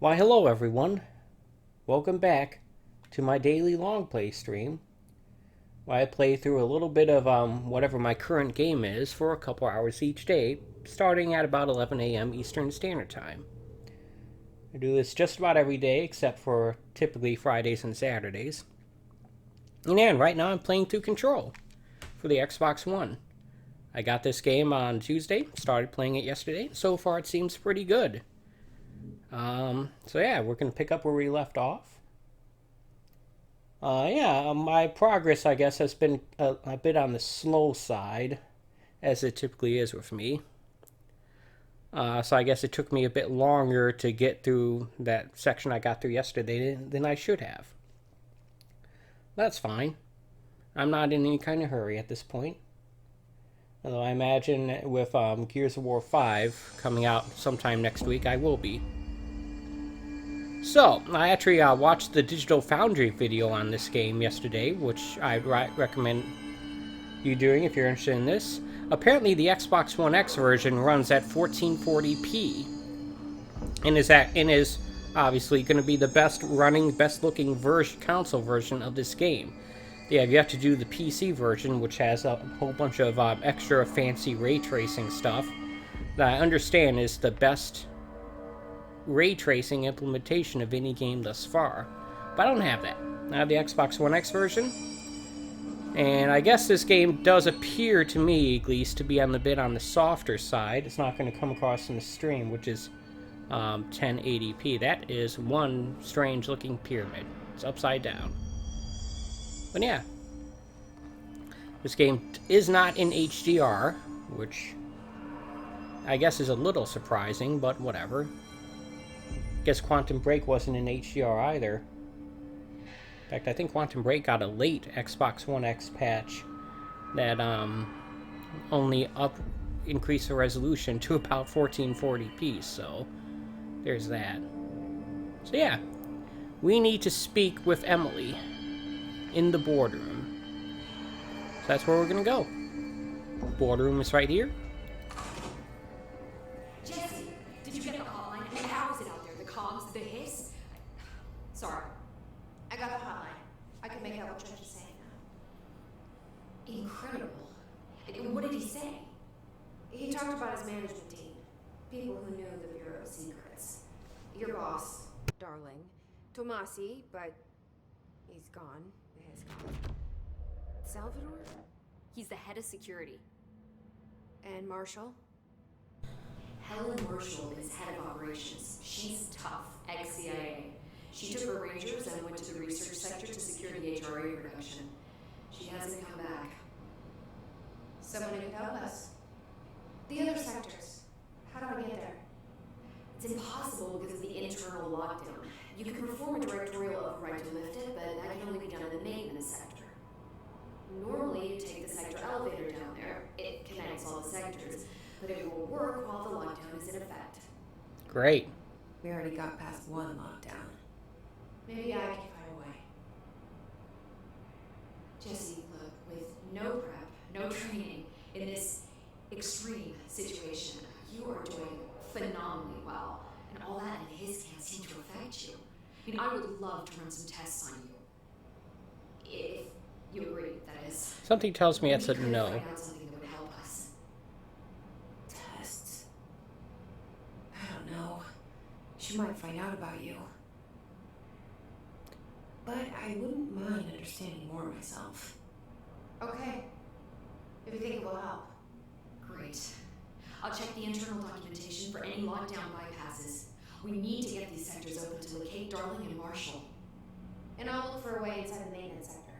Why, hello everyone. Welcome back to my daily long play stream, where I play through a little bit of whatever my current game is for a couple hours each day, starting at about 11 a.m. Eastern Standard Time. I do this just about every day, except for typically Fridays and Saturdays. And right now I'm playing through Control for the Xbox One. I got this game on Tuesday, started playing it yesterday. So far it seems pretty good. So yeah, we're going to pick up where we left off. My progress, I guess, has been a bit on the slow side, as it typically is with me. So I guess it took me a bit longer to get through that section I got through yesterday than I should have. That's fine. I'm not in any kind of hurry at this point. Although I imagine with Gears of War 5 coming out sometime next week, I will be. So, I actually watched the Digital Foundry video on this game yesterday, which I recommend you doing if you're interested in this. Apparently, the Xbox One X version runs at 1440p, and is obviously going to be the best running, best looking console version of this game. They have yet to do the PC version, which has a whole bunch of extra fancy ray tracing stuff that I understand is the best ray tracing implementation of any game thus far. But I don't have that. I have the Xbox One X version. And I guess this game does appear to me, at least, to be on the softer side. It's not going to come across in the stream, which is 1080p. That is one strange looking pyramid. It's upside down. But yeah. This game is not in HDR, which I guess is a little surprising, but whatever. Guess Quantum Break wasn't in HDR either. In fact, I think Quantum Break got a late Xbox One X patch that only increased the resolution to about 1440p, so there's that. So yeah, we need to speak with Emily in the boardroom. So that's where we're gonna go. Boardroom is right here. The hiss? Sorry. I got the hotline. I can make out what Judge is saying now. Incredible. What did he say? He talked about his management team. People who knew the Bureau's secrets. Your boss, darling. Tomasi, but he's gone. He's gone. Salvador? He's the head of security. And Marshall? Helen Marshall is head of operations. She's tough, ex-CIA. She took her Rangers and went to the research sector to secure the HRA production. She hasn't come back. Someone who can help us. The other sectors. How do I get there? It's impossible because of the internal lockdown. You can perform a directorial override to lift it, but that can only be done in the maintenance sector. Normally, you take the sector elevator down there. It connects all the sectors. But it will work while the lockdown is in effect. Great. We already got past one lockdown. Maybe I can find a way. Jesse, look, with no prep, no training, in this extreme situation, you are doing phenomenally well. And all that in his can't seem to affect you. I mean, I would love to run some tests on you. If you agree, that is. Something tells me it's a no. Find out something that would help us. Tests? I don't know. She might find out about you. But I wouldn't mind understanding more myself. Okay. If you think it will help. Great. I'll check the internal documentation for any lockdown bypasses. We need to get these sectors open to locate Darling and Marshall. And I'll look for a way inside the maintenance sector.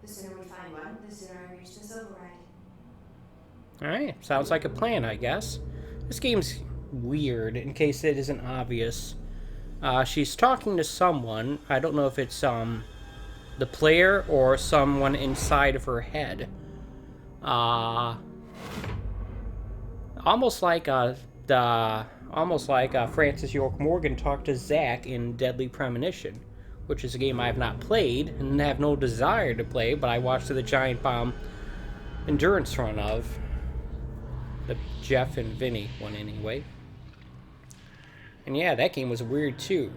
The sooner we find one, the sooner I reach this override. Alright, sounds like a plan, I guess. This game's weird, in case it isn't obvious. She's talking to someone. I don't know if it's the player or someone inside of her head. Almost like Francis York Morgan talked to Zack in Deadly Premonition, which is a game I have not played and have no desire to play, but I watched the Giant Bomb endurance run of. The Jeff and Vinny one, anyway. And yeah, that game was weird too.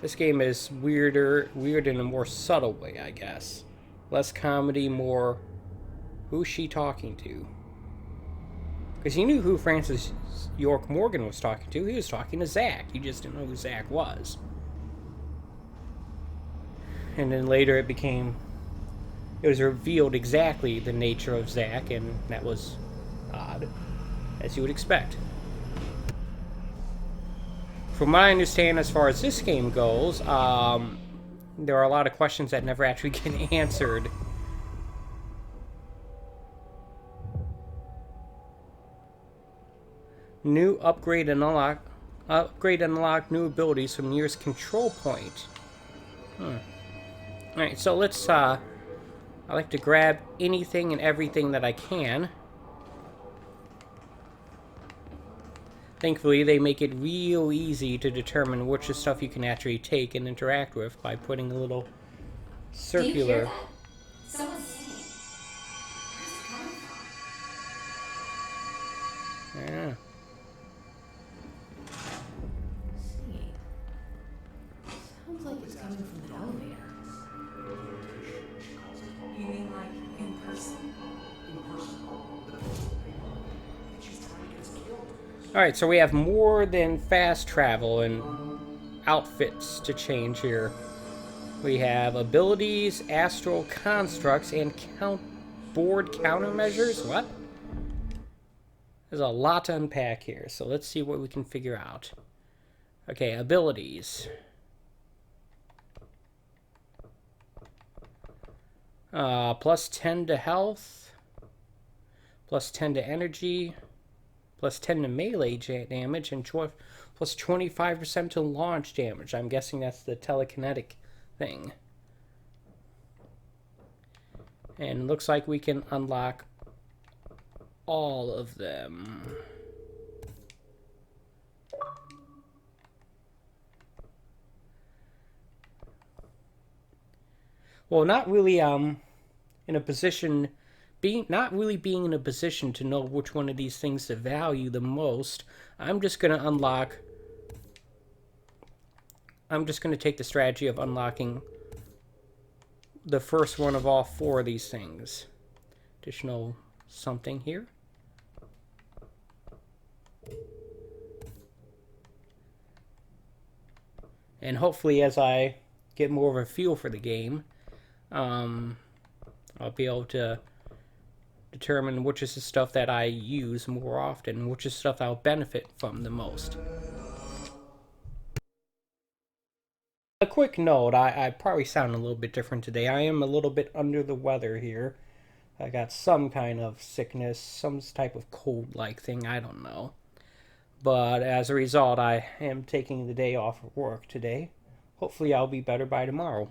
This game is weird in a more subtle way, I guess. Less comedy, more who's she talking to? Because you knew who Francis York Morgan was talking to. He was talking to Zack. You just didn't know who Zack was. And then later it was revealed exactly the nature of Zack, and that was odd, as you would expect. From what I understand, as far as this game goes, there are a lot of questions that never actually get answered. New upgrade and unlock new abilities from nearest control point. Alright, so let's I like to grab anything and everything that I can. Thankfully, they make it real easy to determine which of stuff you can actually take and interact with by putting a little circular. Do you hear that? Someone's singing. Where's it coming from? Yeah. Singing. Sounds like it's coming from the elevator. You mean like in person? Alright, so we have more than fast travel and outfits to change here. We have abilities, astral constructs, and board countermeasures. What? There's a lot to unpack here, so let's see what we can figure out. Okay, abilities. Plus 10 to health. Plus 10 to energy. Plus 10 to melee damage. And plus 25% to launch damage. I'm guessing that's the telekinetic thing. And it looks like we can unlock all of them. Well, not really in a position not really being in a position to know which one of these things to value the most. I'm just going to take the strategy of unlocking the first one of all four of these things. Additional something here. And hopefully as I get more of a feel for the game, I'll be able to determine which is the stuff that I use more often, which is stuff I'll benefit from the most. A quick note, I probably sound a little bit different today. I am a little bit under the weather here. I got some kind of sickness, some type of cold-like thing, I don't know. But as a result, I am taking the day off of work today. Hopefully I'll be better by tomorrow.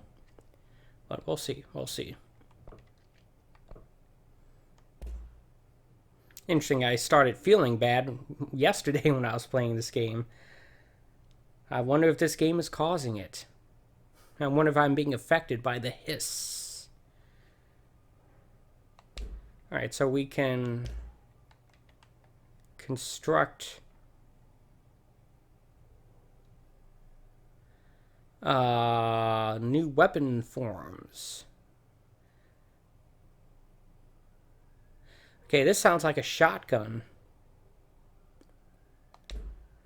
But we'll see, we'll see. Interesting, I started feeling bad yesterday when I was playing this game. I wonder if this game is causing it. I wonder if I'm being affected by the hiss. Alright, so we can construct new weapon forms. Okay, this sounds like a shotgun.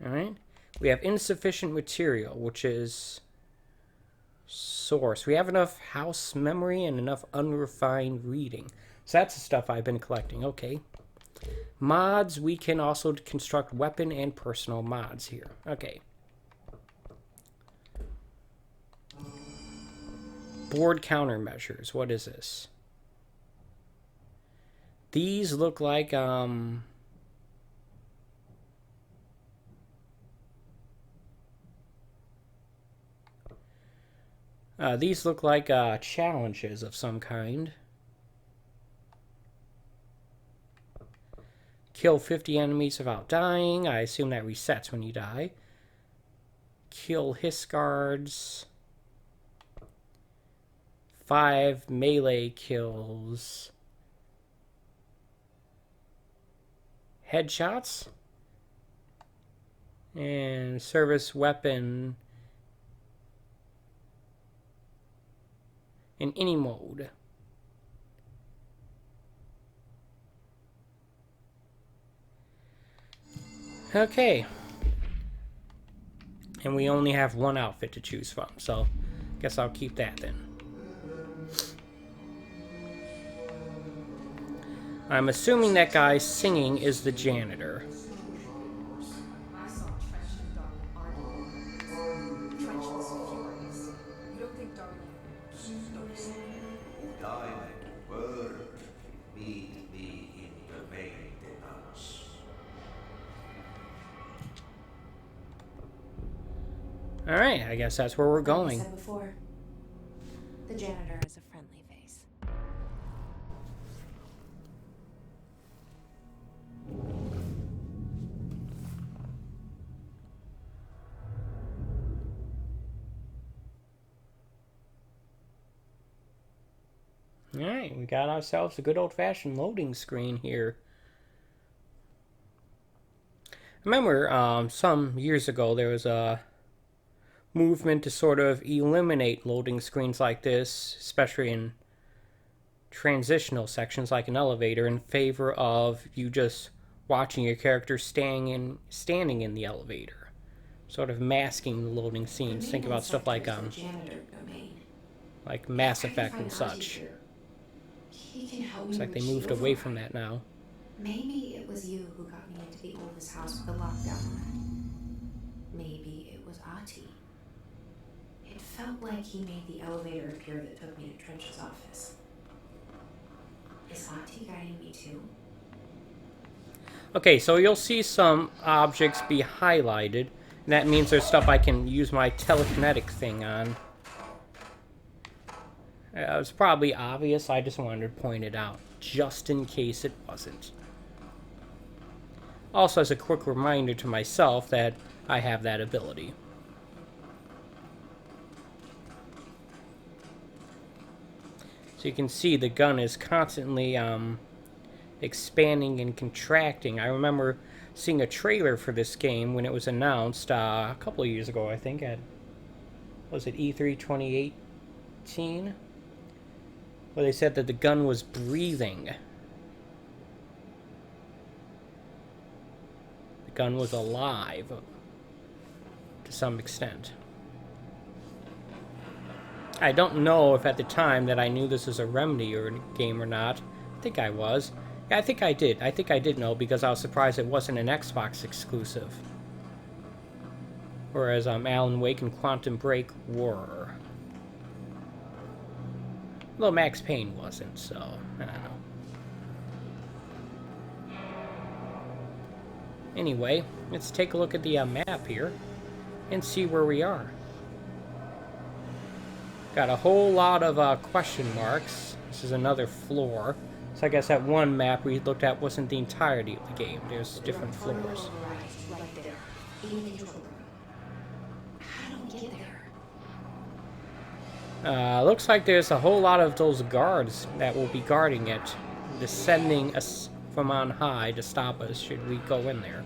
Alright. We have insufficient material, which is source. We have enough house memory and enough unrefined reading. So that's the stuff I've been collecting. Okay. Mods, we can also construct weapon and personal mods here. Okay. Board countermeasures. What is this? These look like, these look like challenges of some kind. Kill 50 enemies without dying. I assume that resets when you die. Kill hiss guards. 5 melee kills. Headshots. And service weapon in any mode. Okay. And we only have one outfit to choose from, so guess I'll keep that then. I'm assuming that guy singing is the janitor. I saw Trench and Darling arguing. Trench was furious. You don't think Darling noticed? Would I let word meet me in the maintenance? Alright, I guess that's where we're going. Like I said before, the janitor is a friendly face. Alright, we got ourselves a good old-fashioned loading screen here. I remember some years ago there was a movement to sort of eliminate loading screens like this, especially in transitional sections like an elevator, in favor of you just watching your character standing in the elevator, sort of masking the loading scenes. Think about stuff like Mass Effect and such. Looks like they moved away from that now. Maybe it was you who got me into the oldest house with the lockdown on it. Maybe it was Ahti. It felt like he made the elevator appear that took me to Trench's office. Is Ahti guiding me too? Okay, so you'll see some objects be highlighted, and that means there's stuff I can use my telekinetic thing on. It's probably obvious, I just wanted to point it out, just in case it wasn't. Also, as a quick reminder to myself that I have that ability. So you can see the gun is constantly expanding and contracting. I remember seeing a trailer for this game when it was announced a couple of years ago, I think, at, was it E3 2018? Where they said that the gun was breathing. The gun was alive, to some extent. I don't know if at the time that I knew this was a Remedy or game or not. I think I was. Yeah, I think I did. I think I did know because I was surprised it wasn't an Xbox exclusive. Whereas Alan Wake and Quantum Break were. Although Max Payne wasn't, so I don't know. Anyway, let's take a look at the map here and see where we are. Got a whole lot of question marks. This is another floor. So I guess that one map we looked at wasn't the entirety of the game. There's different floors. Right there. In the control room. How do we get there? Looks like there's a whole lot of those guards that will be guarding it, descending us from on high to stop us should we go in there.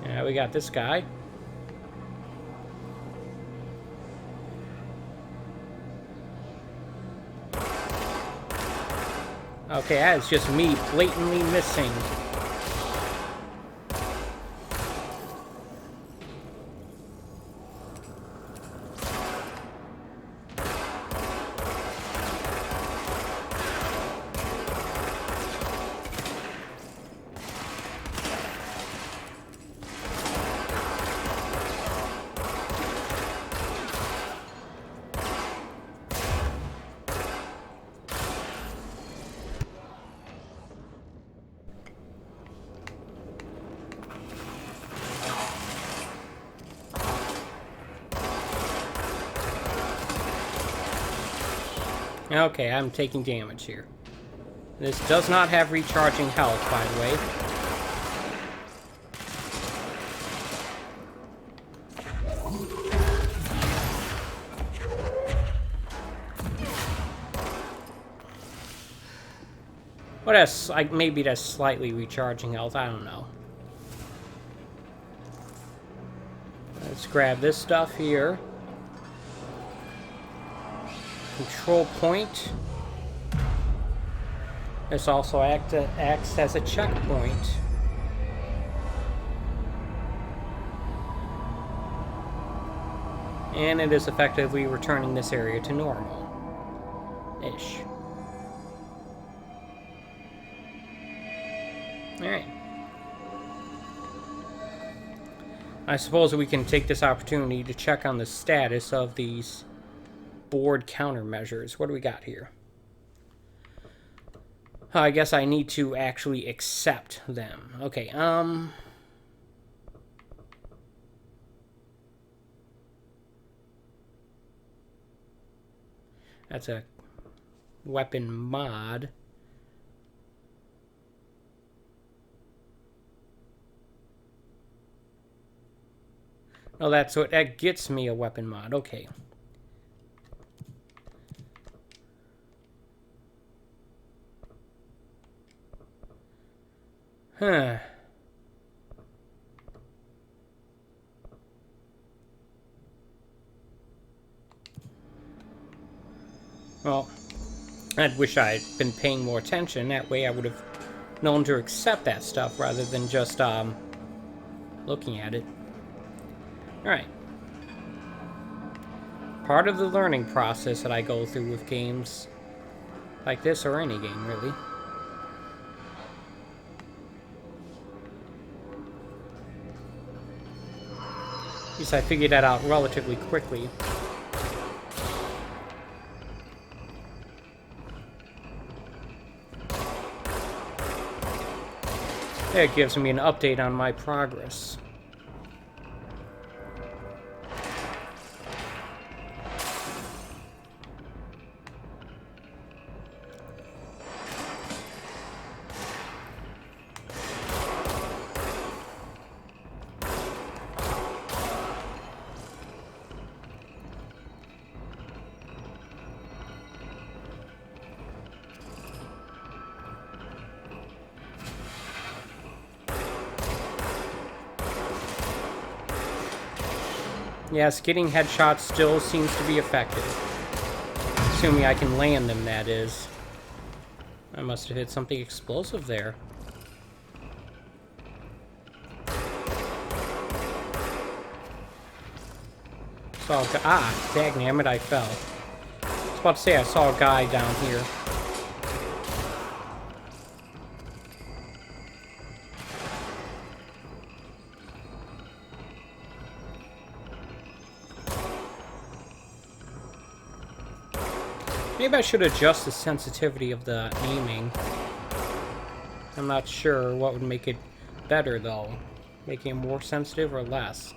Yeah, we got this guy. Okay, that is just me blatantly missing. Okay, I'm taking damage here. This does not have recharging health, by the way. Well, that's like maybe that's slightly recharging health. I don't know. Let's grab this stuff here. Control point. This also acts as a checkpoint. And it is effectively returning this area to normal-ish. Alright. I suppose we can take this opportunity to check on the status of these board countermeasures. What do we got here? I guess I need to actually accept them. Okay, that's a weapon mod. Oh, that's what that gets me, a weapon mod. Okay. Huh. Well, I wish I had been paying more attention. That way I would have known to accept that stuff rather than just looking at it. Alright. Part of the learning process that I go through with games like this, or any game, really. At least I figured that out relatively quickly. It gives me an update on my progress. Yes, getting headshots still seems to be effective. Assuming I can land them, that is. I must have hit something explosive there. Dagnammit, I fell. I was about to say I saw a guy down here. Maybe I should adjust the sensitivity of the aiming. I'm not sure what would make it better, though. Making it more sensitive or less.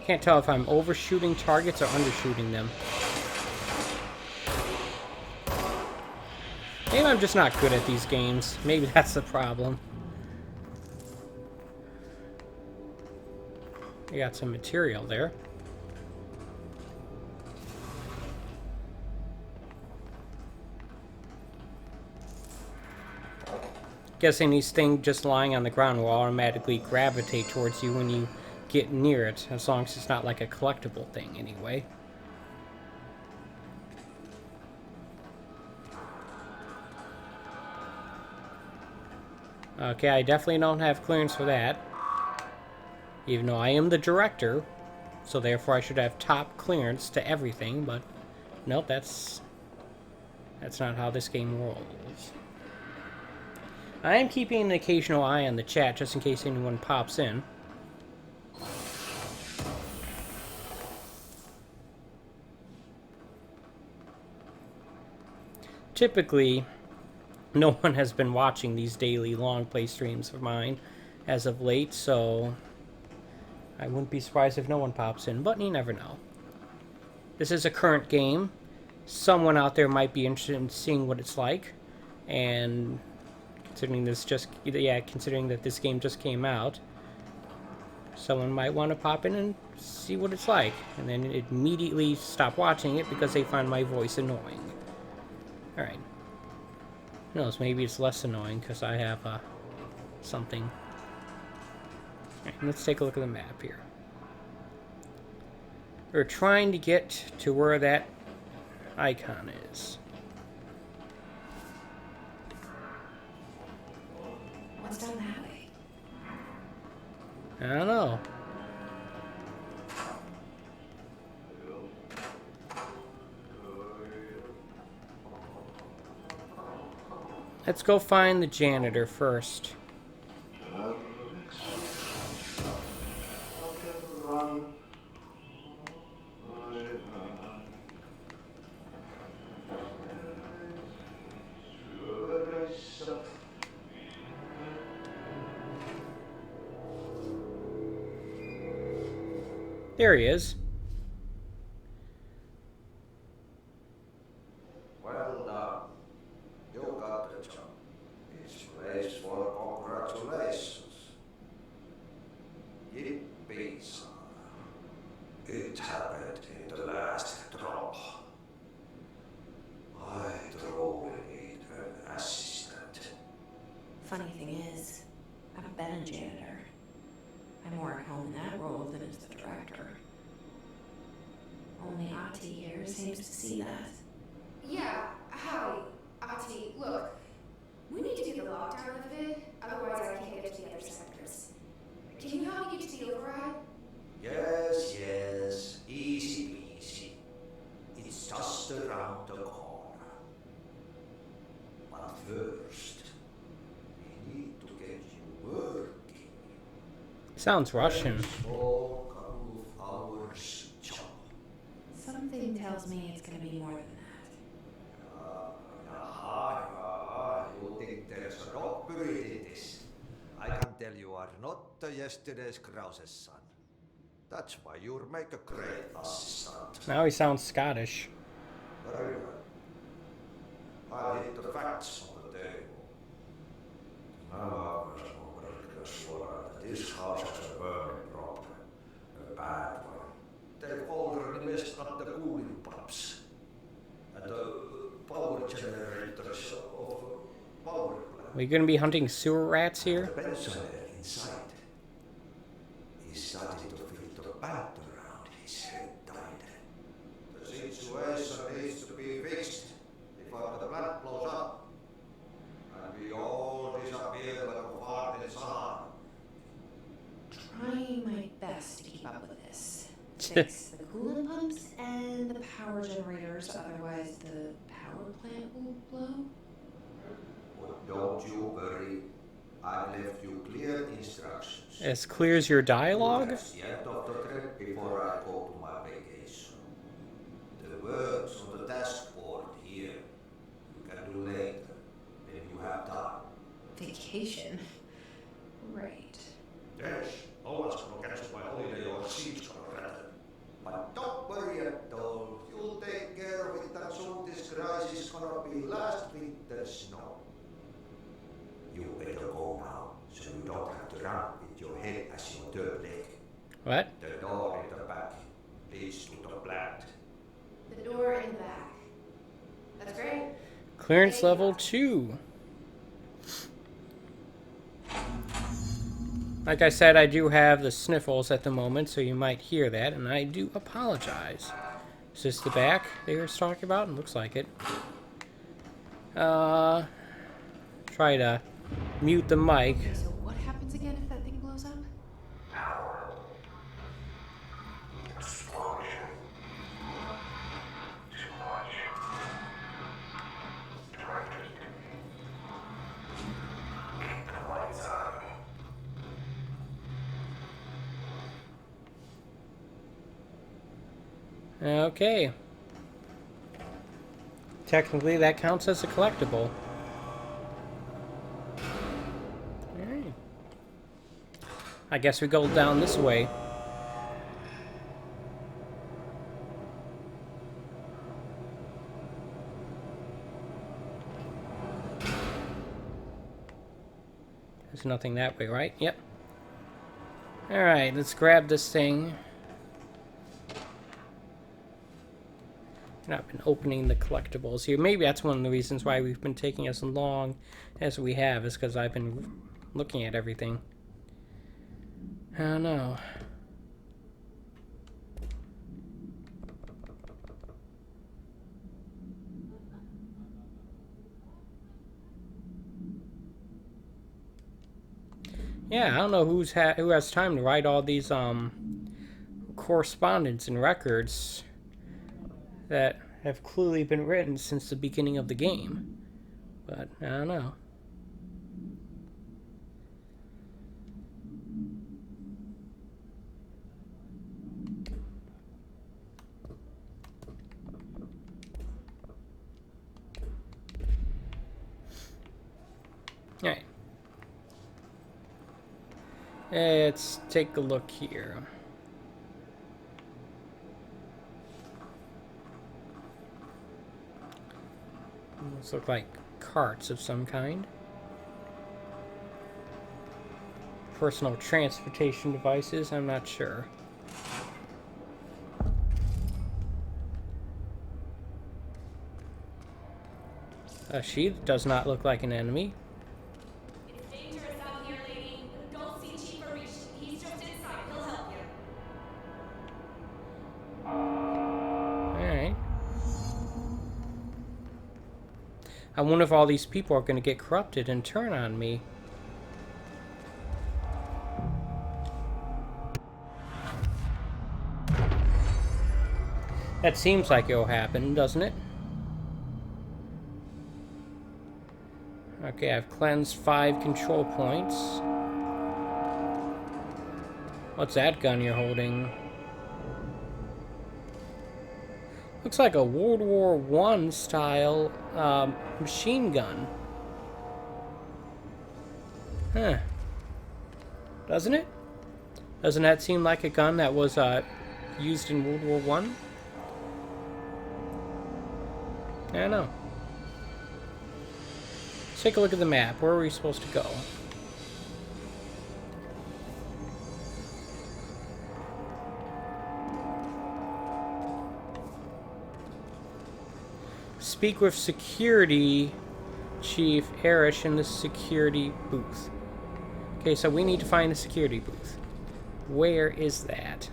Can't tell if I'm overshooting targets or undershooting them. Maybe I'm just not good at these games. Maybe that's the problem. I got some material there. Guessing these things just lying on the ground will automatically gravitate towards you when you get near it, as long as it's not like a collectible thing anyway. Okay, I definitely don't have clearance for that. Even though I am the director, so therefore I should have top clearance to everything, but nope, that's not how this game rolls. I am keeping an occasional eye on the chat just in case anyone pops in. Typically, no one has been watching these daily long play streams of mine as of late, so I wouldn't be surprised if no one pops in, but you never know. This is a current game. Someone out there might be interested in seeing what it's like, and considering that this game just came out, someone might want to pop in and see what it's like, and then immediately stop watching it because they find my voice annoying. Alright. Who knows, maybe it's less annoying because I have something. Alright, let's take a look at the map here. We're trying to get to where that icon is. What's down that way? I don't know. Let's go find the janitor first. There he is. Well done. You got the job. It's place for congratulations. Yippee, son. It happened in the last drop. I truly need an assistant. Funny thing is, I've been a janitor. I'm more at home in that role than as the director. Only Ati here seems to see that. Yeah, howdy, Ati. Look, we need to get the lockdown lifted, otherwise I can't get to the other sectors. Can you help me get to the override? Yes, yes. Easy peasy. It's just around the corner. But first, we need to get you working. Sounds Russian. Small couple of hours job. Something tells me it's gonna be more than You think there's a rock buried in this? I can tell you are not yesterday's Krause's son. That's why you'll make a great assistant. Now he sounds Scottish. Very well. I'll hit the facts on the table. Now I was already sure that this house has a burning problem. A bad one. They've already messed up the cooling pumps. And the power generators of power plant. Are we gonna be hunting sewer rats here? The pensioner inside is starting to feel the band around his head died. The situation needs to be fixed before the plant blows up. And we all disappear like a fart in Sahara. Trying my best to keep up with this. Fix the coolant pumps and the power generators, otherwise the power plant will blow. But don't you worry. I left you clear instructions. As clear as your dialogue? That's the end of the trip before I go to my vacation. The words on the dashboard here you can do later when you have time. Vacation? Right. Yes, no one's gonna cancel my holiday or seat's gonna rattle. But don't worry at all. You'll take care of it and soon this crisis is gonna be last winter's snow. You better go now, so you don't have to run with your head as your third leg. What? The door in the back leads to the plant. The door in the back. That's great. Clearance level 2. Like I said, I do have the sniffles at the moment, so you might hear that, and I do apologize. Is this the back they were talking about? It looks like it. Try to mute the mic. Okay, so what happens again if that thing blows up? Power. Explosion. Too much. Directed. Keep the lights on. Okay. Technically, that counts as a collectible. Alright. I guess we go down this way. There's nothing that way, right? Yep. Alright, let's grab this thing. And I've been opening the collectibles here. Maybe that's one of the reasons why we've been taking as long as we have, is because I've been looking at everything. I don't know. Yeah, I don't know who has time to write all these correspondence and records that have clearly been written since the beginning of the game. But I don't know. Alright. Let's take a look here. Those look like carts of some kind. Personal transportation devices, I'm not sure. She does not look like an enemy. It's dangerous out here, lady. Don't see Chief Arish. He's just inside. He'll help you. Alright. I wonder if all these people are going to get corrupted and turn on me. That seems like it'll happen, doesn't it? Okay, I've cleansed 5 control points. What's that gun you're holding? Looks like a World War I style machine gun. Huh. Doesn't it? Doesn't that seem like a gun that was used in World War I? I don't know. Let's take a look at the map. Where are we supposed to go? Speak with security chief Arish in the security booth. Okay, so we need to find the security booth. Where is that?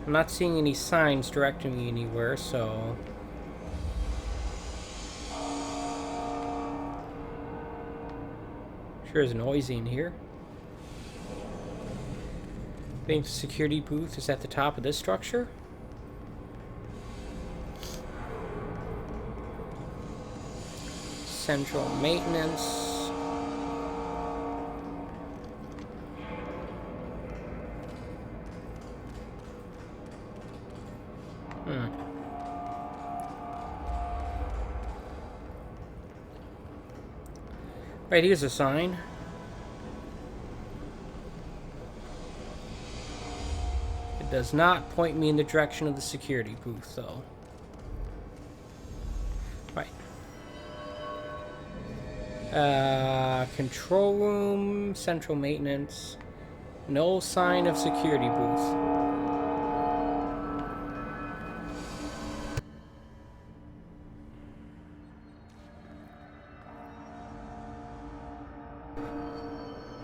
I'm not seeing any signs directing me anywhere, so... Sure is noisy in here. I think the security booth is at the top of this structure. Central maintenance. Right, here's a sign. It does not point me in the direction of the security booth, though. Right. Control room, central maintenance. No sign of security booth.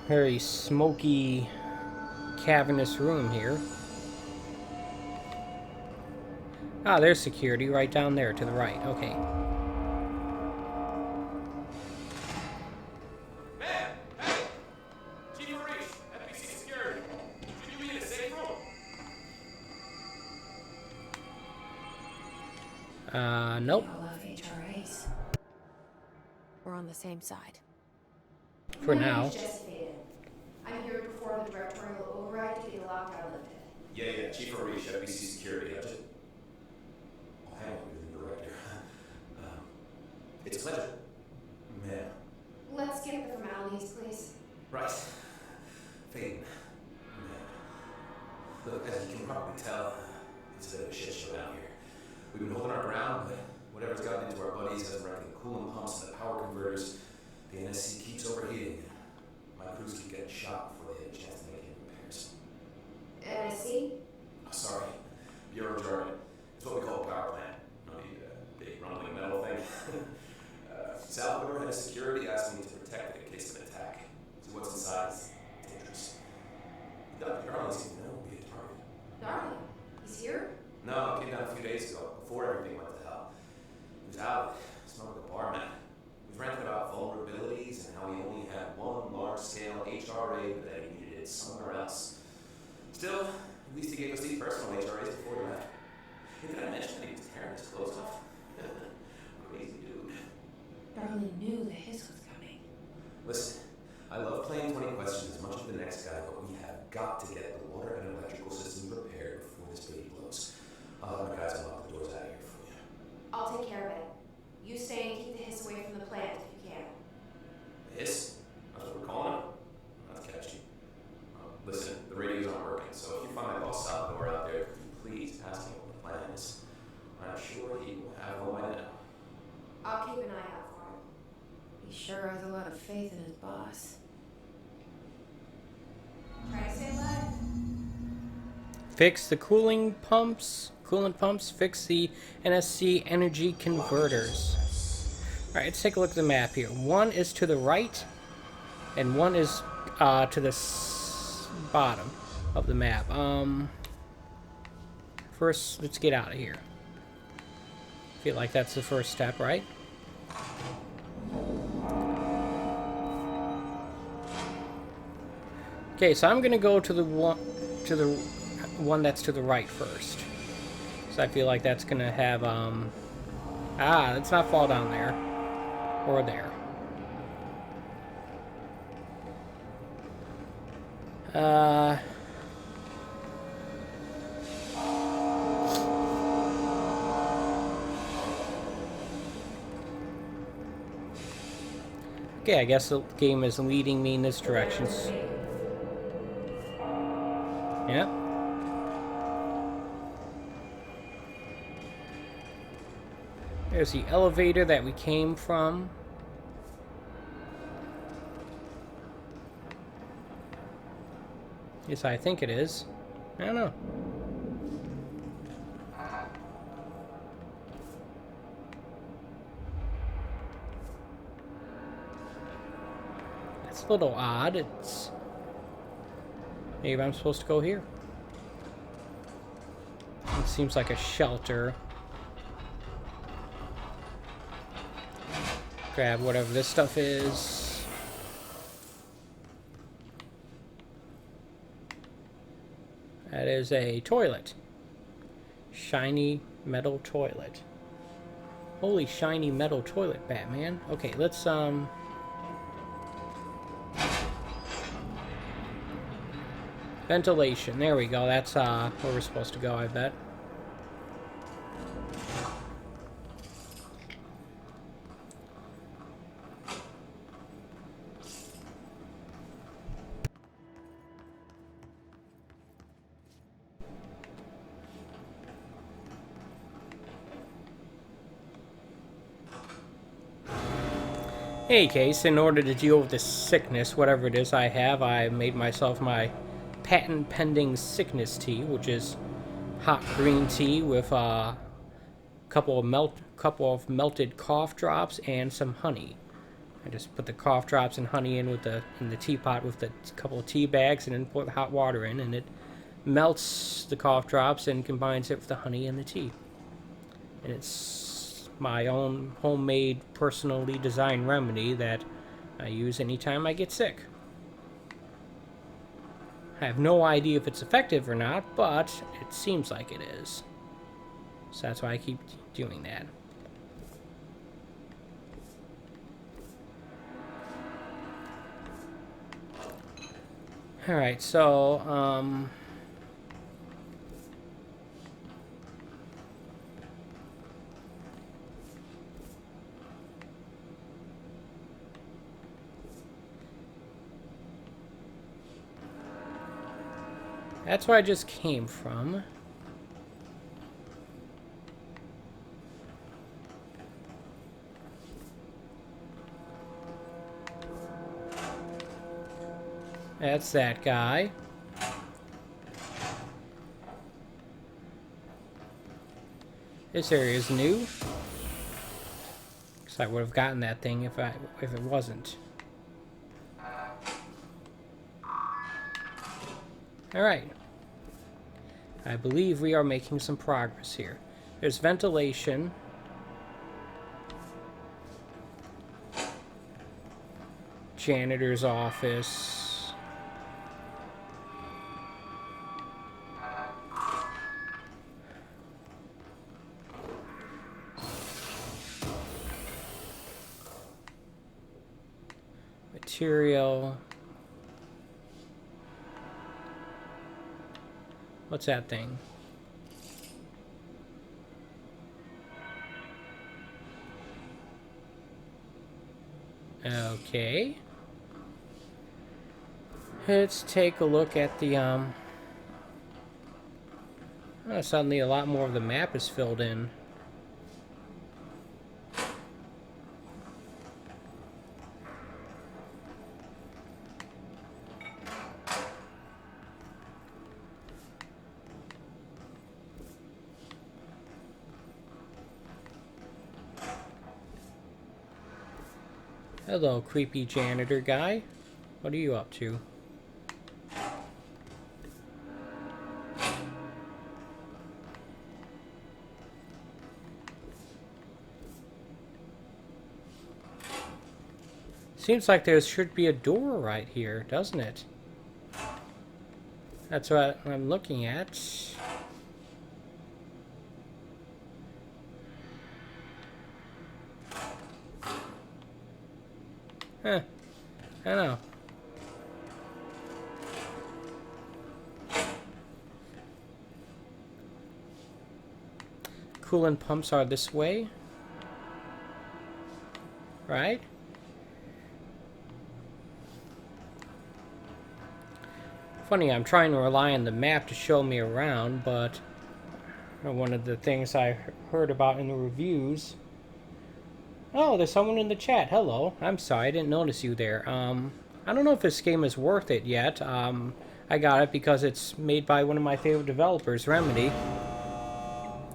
Very smoky, cavernous room here. Ah, there's security right down there to the right. Okay. Man! Hey! Chief Arish, FBC Security. Should you be in a safe room? Nope. I love HRAs. We're on the same side. For now. I'm here to perform the directorial override to get the lockdown lifted. Yeah, Chief Arish, FBC Security. I'll handle it with the director. It's a pleasure. Man. Let's skip the formalities, please. Right. Fade. Man. Look, as you can probably tell, it's a bit of a shit show down here. We've been holding our ground, but whatever's gotten into our buddies hasn't wrecked the coolant pumps and the power converters. The NSC keeps overheating. My crews keep getting shot before they have a chance to make any repairs. NSC? Oh, sorry. Bureau jargon. It's what we call Salvador, head of security, asked me to protect it in case of an attack. So what's inside is dangerous. Dr. Darling seems to know we'll be a target. Darling, he's here? No, it came down a few days ago, before everything went to hell. He was out, smoking a bar mat. We've ranted about vulnerabilities and how we only had one large-scale HRA, but that he needed it somewhere else. Still, at least he gave us these personal HRAs before he left. Hey, did I mention that he was tearing his clothes off? Crazy dude. Darling knew the hiss was coming. Listen, I love playing 20 questions as much as the next guy, but we have got to get the water and electrical systems repaired before this baby blows. I'll have my guys unlock the doors out of here for you. I'll take care of it. You stay and keep the hiss away from the plant if you can. Hiss? That's what we're calling it? That's catchy. Listen, the radios aren't working, so if you find my boss Salvador out there, please ask him what the plan is. I'm sure he will have all I know. I'll keep an eye out for him. He sure has a lot of faith in his boss. Try to stay alive. Fix the coolant pumps, fix the NSC energy converters. Alright, let's take a look at the map here. One is to the right, and one is to the bottom of the map. First, let's get out of here. Feel like that's the first step, right? Okay, so I'm gonna go to the one that's to the right first. So I feel like that's gonna have let's not fall down there or there. Okay, I guess the game is leading me in this direction. Yep. There's the elevator that we came from. Yes, I think it is. I don't know. It's a little odd. It's... Maybe I'm supposed to go here. It seems like a shelter. Grab whatever this stuff is. That is a toilet. Shiny metal toilet. Holy shiny metal toilet, Batman. Okay, let's ventilation. There we go. That's where we're supposed to go, I bet. In any case, in order to deal with this sickness, whatever it is I have, I made myself my patent-pending sickness tea, which is hot green tea with a couple of melted cough drops and some honey. I just put the cough drops and honey in the teapot with the couple of tea bags, and then pour the hot water in, and it melts the cough drops and combines it with the honey and the tea. And it's my own homemade, personally designed remedy that I use anytime I get sick. I have no idea if it's effective or not, but it seems like it is. So that's why I keep doing that. Alright, so, that's where I just came from. That's that guy. This area is new. So I would have gotten that thing if it wasn't. Alright. I believe we are making some progress here. There's ventilation. Janitor's office. Material. What's that thing? Okay. Let's take a look at the, oh, suddenly a lot more of the map is filled in. Hello, creepy janitor guy. What are you up to? Seems like there should be a door right here, doesn't it? That's what I'm looking at. Huh. I don't know. Coolant pumps are this way. Right? Funny, I'm trying to rely on the map to show me around, but one of the things I heard about in the reviews. Oh, there's someone in the chat. Hello. I'm sorry, I didn't notice you there. I don't know if this game is worth it yet. I got it because it's made by one of my favorite developers, Remedy.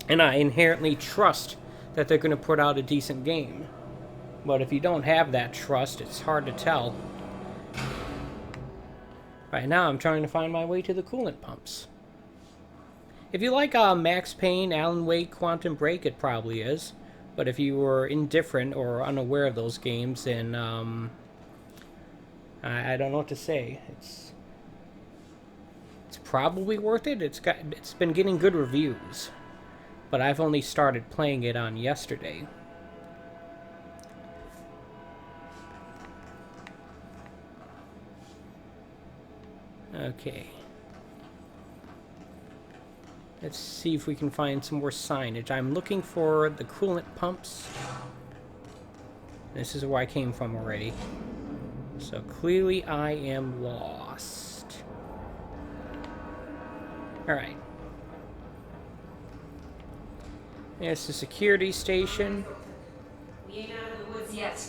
And I inherently trust that they're going to put out a decent game. But if you don't have that trust, it's hard to tell. Right now, I'm trying to find my way to the coolant pumps. If you like Max Payne, Alan Wake, Quantum Break, it probably is. But if you were indifferent or unaware of those games, then I don't know what to say. It's probably worth it. It's been getting good reviews, but I've only started playing it on yesterday. Okay. Let's see if we can find some more signage. I'm looking for the coolant pumps. This is where I came from already. So clearly I am lost. Alright. There's the security station. We ain't out of the woods yet.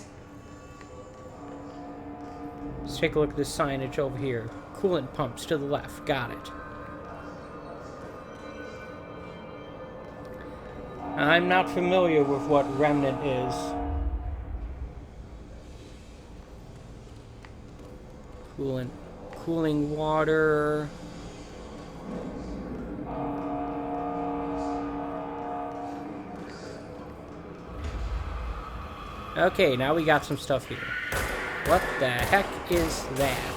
Let's take a look at this signage over here. Coolant pumps to the left. Got it. I'm not familiar with what Remnant is. Cooling water. Okay, now we got some stuff here. What the heck is that?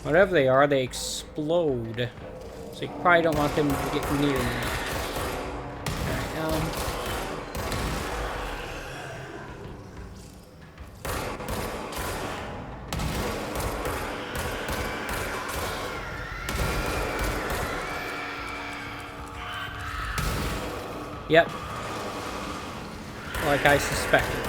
Whatever they are, they explode. So you probably don't want them to get near me. Alright, Yep. Like I suspected.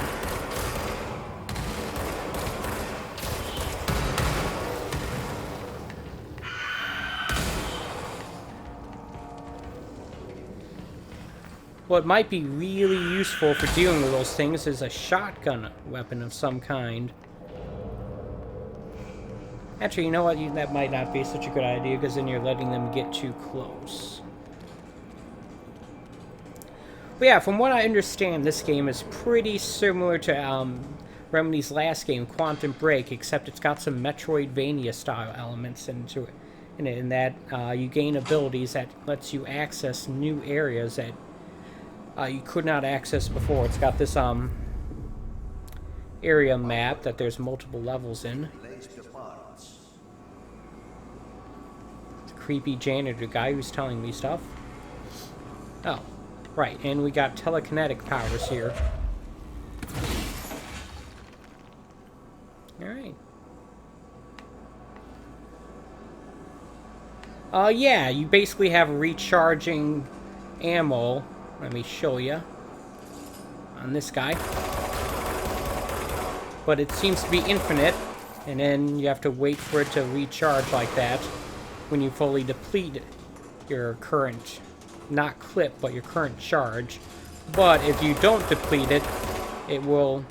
What might be really useful for dealing with those things is a shotgun weapon of some kind. Actually, you know what? That might not be such a good idea, because then you're letting them get too close. But yeah, from what I understand, this game is pretty similar to Remedy's last game, Quantum Break, except it's got some Metroidvania-style elements into it. In that you gain abilities that lets you access new areas that you could not access before. It's got this area map that there's multiple levels in. Place the parts. The creepy janitor guy who's telling me stuff. Oh, right, and we got telekinetic powers here. Alright. Yeah, you basically have recharging ammo. Let me show you. On this guy. But it seems to be infinite, and then you have to wait for it to recharge like that when you fully deplete your current, not clip, but your current charge. But if you don't deplete it, it will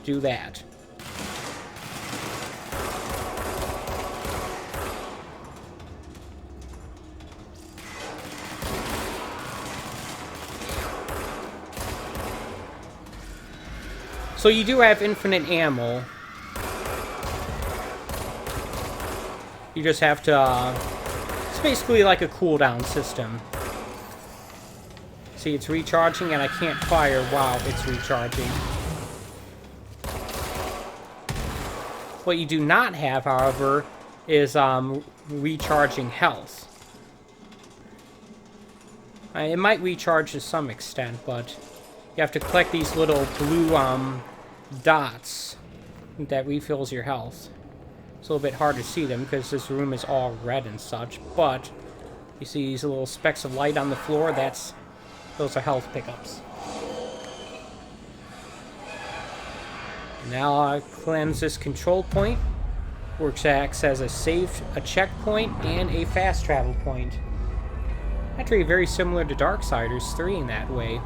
do that. So you do have infinite ammo. You just have to, it's basically like a cooldown system. See, it's recharging and I can't fire while it's recharging. What you do not have, however, is recharging health. It might recharge to some extent, but you have to collect these little blue dots that refills your health. It's a little bit hard to see them because this room is all red and such, but you see these little specks of light on the floor, those are health pickups. Now I cleanse this control point, which acts as a checkpoint and a fast travel point. Actually very similar to Darksiders 3 in that way.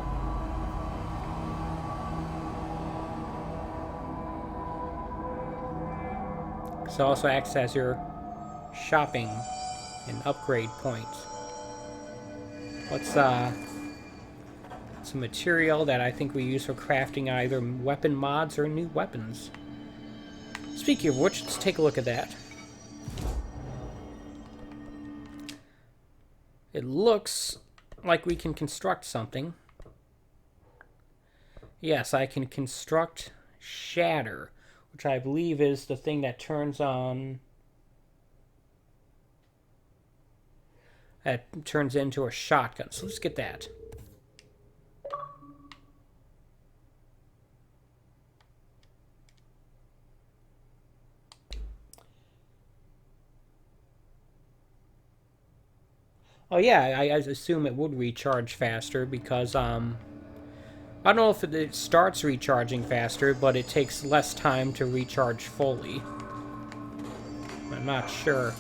It also acts as your shopping and upgrade point. What's some material that I think we use for crafting either weapon mods or new weapons. Speaking of which, let's take a look at that. It looks like we can construct something. Yes, I can construct Shatter, which I believe is the thing that turns on... that turns into a shotgun. So let's get that. Oh yeah, I assume it would recharge faster because, I don't know if it starts recharging faster, but it takes less time to recharge fully. I'm not sure.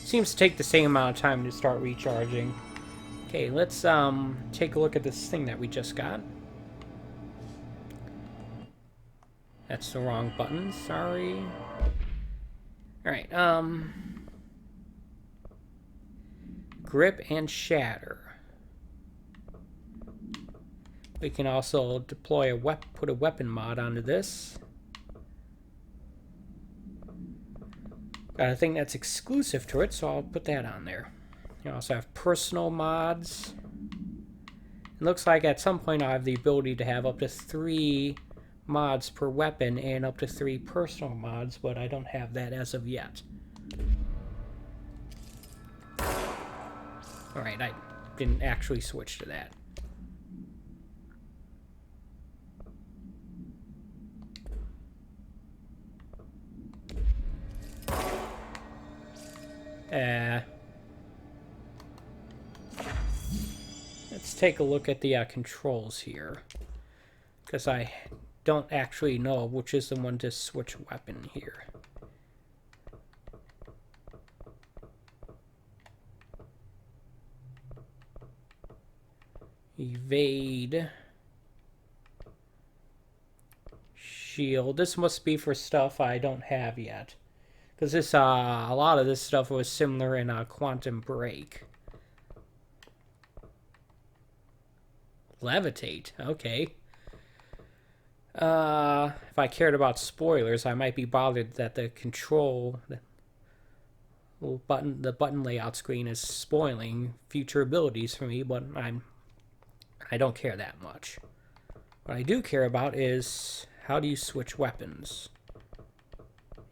Seems to take the same amount of time to start recharging. Okay, let's take a look at this thing that we just got. That's the wrong button, sorry. Alright, grip and shatter. We can also deploy put a weapon mod onto this. Got a thing that's exclusive to it, so I'll put that on there. You also have personal mods. It looks like at some point I'll have the ability to have up to 3 mods per weapon and up to 3 personal mods, but I don't have that as of yet. Alright, I didn't actually switch to that. Let's take a look at the controls here, because I don't actually know which is the one to switch weapon here. Evade. Shield. This must be for stuff I don't have yet. Because this, a lot of this stuff was similar in Quantum Break. Levitate. Okay. If I cared about spoilers, I might be bothered that the button layout screen is spoiling future abilities for me, but I don't care that much. What I do care about is how do you switch weapons?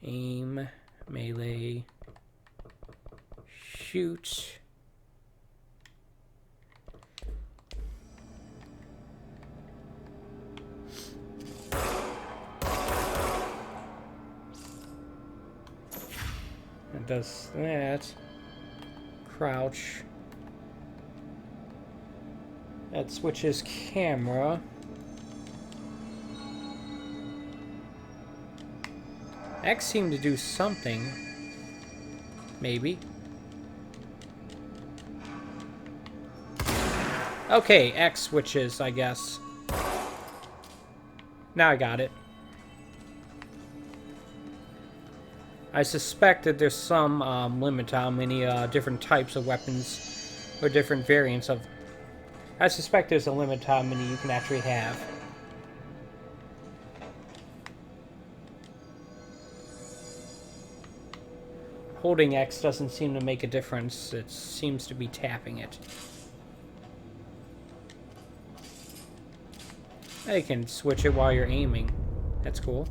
Aim, melee, shoot. It does that. Crouch. That switches camera. X seemed to do something. Maybe. Okay, X switches, I guess. Now I got it. I suspect that there's some limit to how many different types of weapons or different variants of... I suspect there's a limit to how many you can actually have. Holding X doesn't seem to make a difference. It seems to be tapping it. You can switch it while you're aiming. That's cool.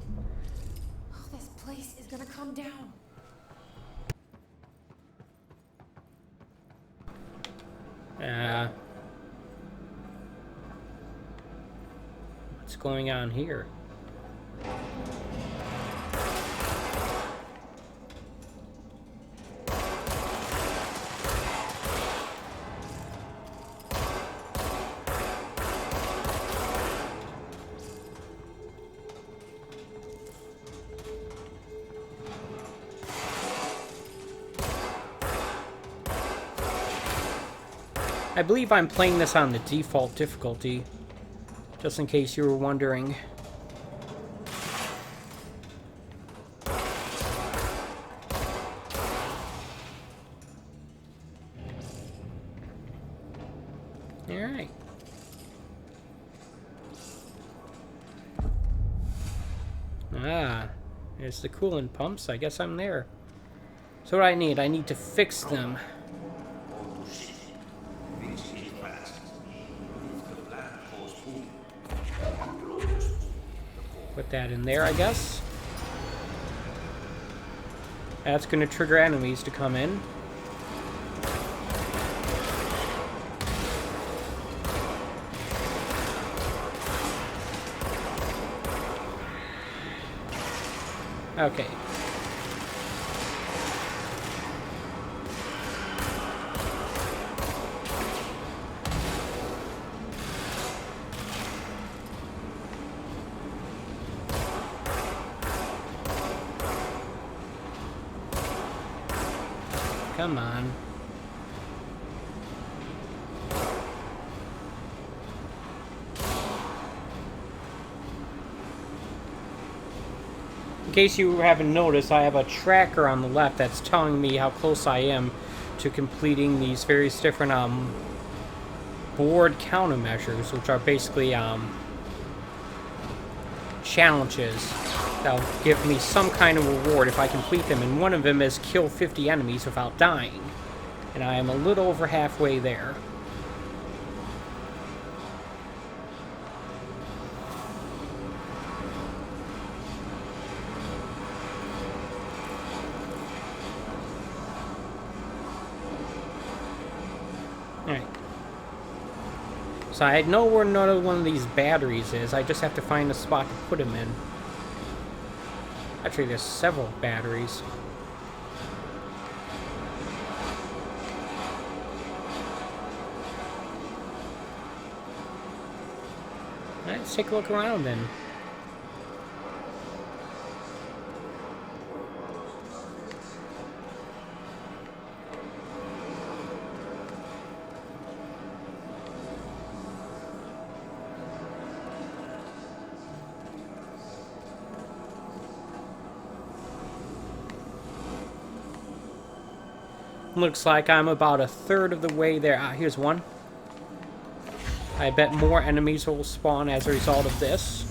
Oh, this place is gonna come down. What's going on here? I believe I'm playing this on the default difficulty, just in case you were wondering. Alright. There's the coolant pumps. I guess I'm there. So what I need to fix them. Put that in there, I guess. That's going to trigger enemies to come in. Okay. Come on. In case you haven't noticed, I have a tracker on the left that's telling me how close I am to completing these various different board countermeasures, which are basically challenges that'll give me some kind of reward if I complete them, and one of them is kill 50 enemies without dying, and I am a little over halfway there. Alright. So I know where another one of these batteries is. I just have to find a spot to put them in. Actually, there's several batteries. Alright, let's take a look around then. Looks like I'm about a third of the way there. Ah, here's one. I bet more enemies will spawn as a result of this.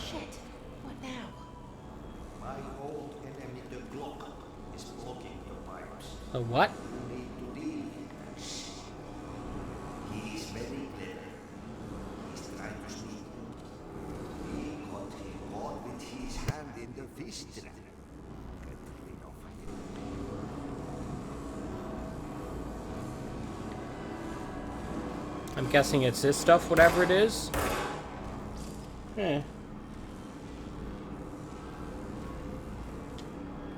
Shit. What now? My old enemy, the Glock, is blocking the pipes. A what? You need to deal with him. He is very clever. He's trying to sneak. He caught with his hand in the fish trap. Get rid of him. I'm guessing it's this stuff, whatever it is.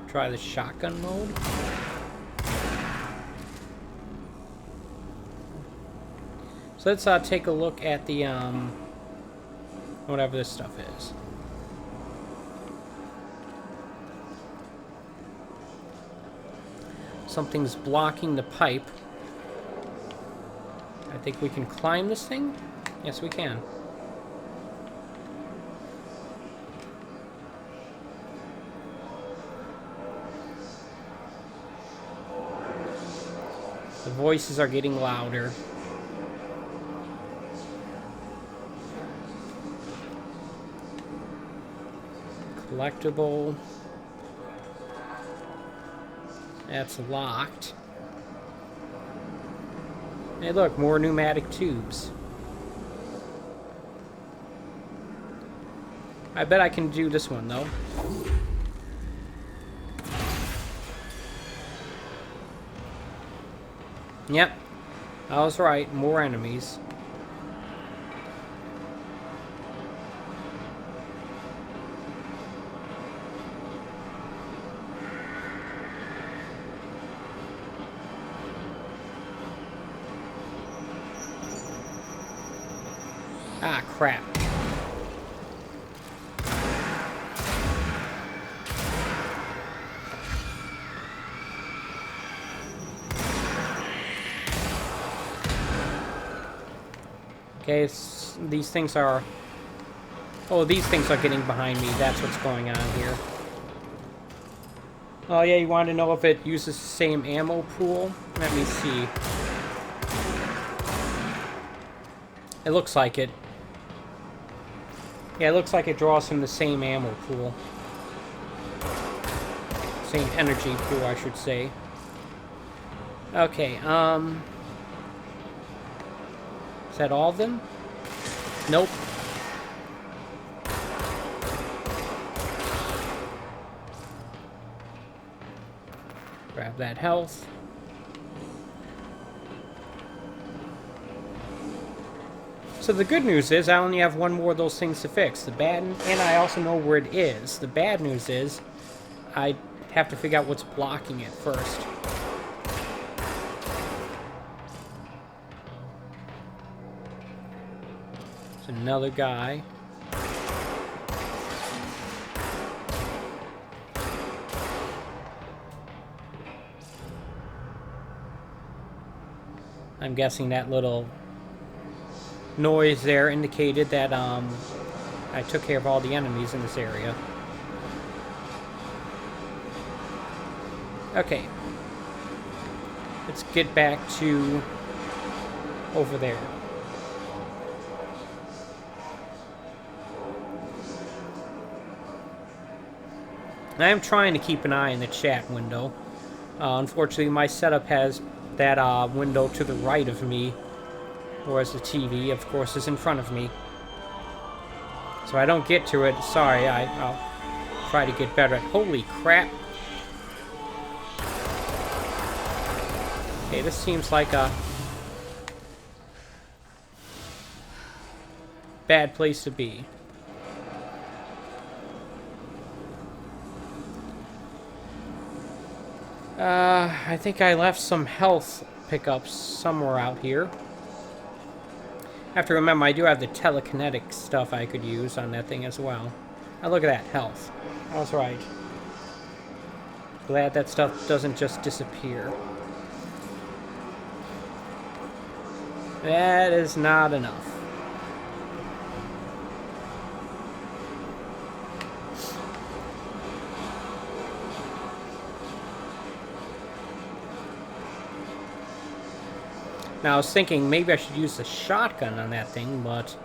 Try the shotgun mode. So let's take a look at the whatever this stuff is. Something's blocking the pipe. I think we can climb this thing? Yes, we can. The voices are getting louder. Collectible. That's locked. Hey, look, more pneumatic tubes. I bet I can do this one, though. Yep. I was right. More enemies. Ah, crap. Okay, these things are... Oh, these things are getting behind me. That's what's going on here. Oh, yeah, you want to know if it uses the same ammo pool? Let me see. It looks like it. Yeah, it looks like it draws from the same ammo pool. Same energy pool, I should say. Okay, is that all of them? Nope. Grab that health. So the good news is I only have one more of those things to fix. The bad, and I also know where it is. The bad news is I have to figure out what's blocking it first. It's another guy. I'm guessing that little noise there indicated that I took care of all the enemies in this area. Okay. Let's get back to over there. I am trying to keep an eye on the chat window. Unfortunately, my setup has that window to the right of me, whereas the TV, of course, is in front of me. So I don't get to it. Sorry, I'll try to get better at... Holy crap! Okay, this seems like a bad place to be. I think I left some health pickups somewhere out here. I have to remember, I do have the telekinetic stuff I could use on that thing as well. Now look at that, health. I was right. Glad that stuff doesn't just disappear. That is not enough. Now I was thinking maybe I should use the shotgun on that thing, but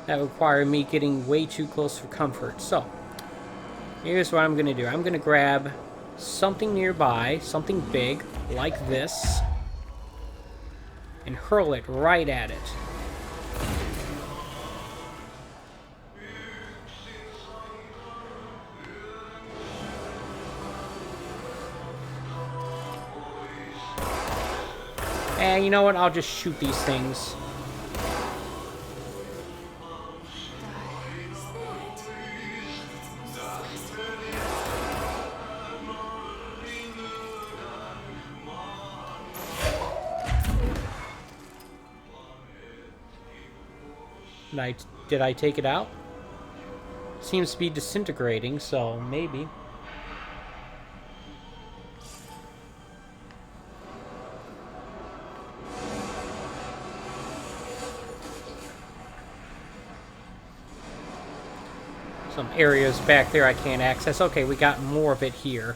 that would require me getting way too close for comfort. So, here's what I'm going to do. I'm going to grab something nearby, something big, like this, and hurl it right at it. And you know what? I'll just shoot these things. Did I take it out? Seems to be disintegrating, so maybe. Some areas back there I can't access. Okay, we got more of it here.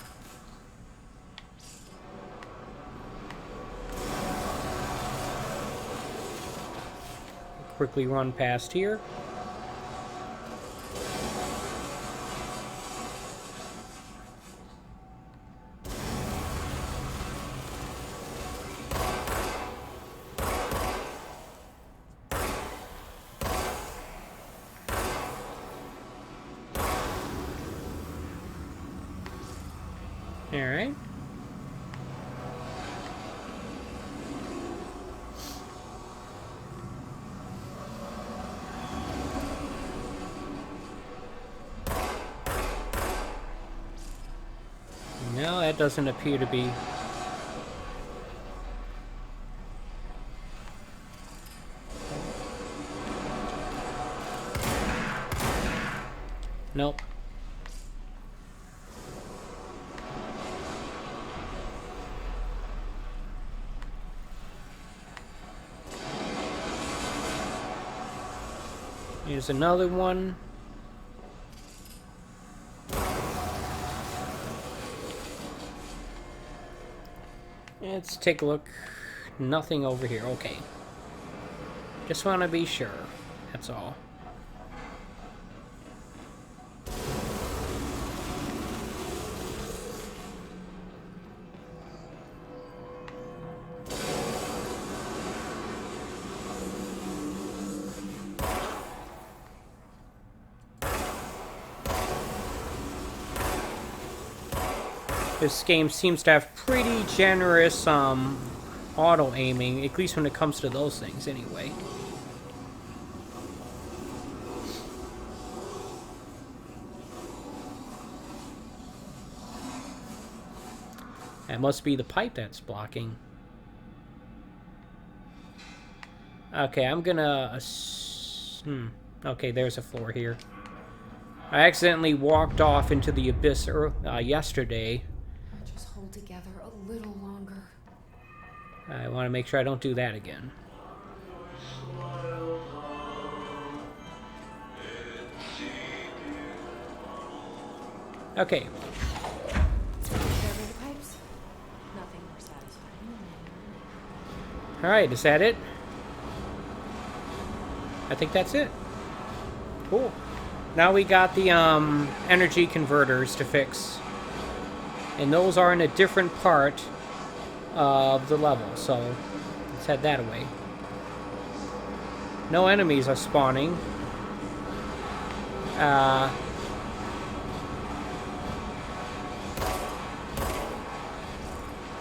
Quickly run past here. Alright. No, that doesn't appear to be. Nope. Here's another one. Let's take a look. Nothing over here. Okay. Just want to be sure. That's all. This game seems to have pretty generous auto-aiming, at least when it comes to those things anyway. That must be the pipe that's blocking. Okay, I'm gonna... Okay, there's a floor here. I accidentally walked off into the abyss yesterday. Just hold together a little longer. I want to make sure I don't do that again. Okay. Alright, is that it? I think that's it. Cool. Now we got the energy converters to fix. And those are in a different part of the level, so let's head that away. No enemies are spawning.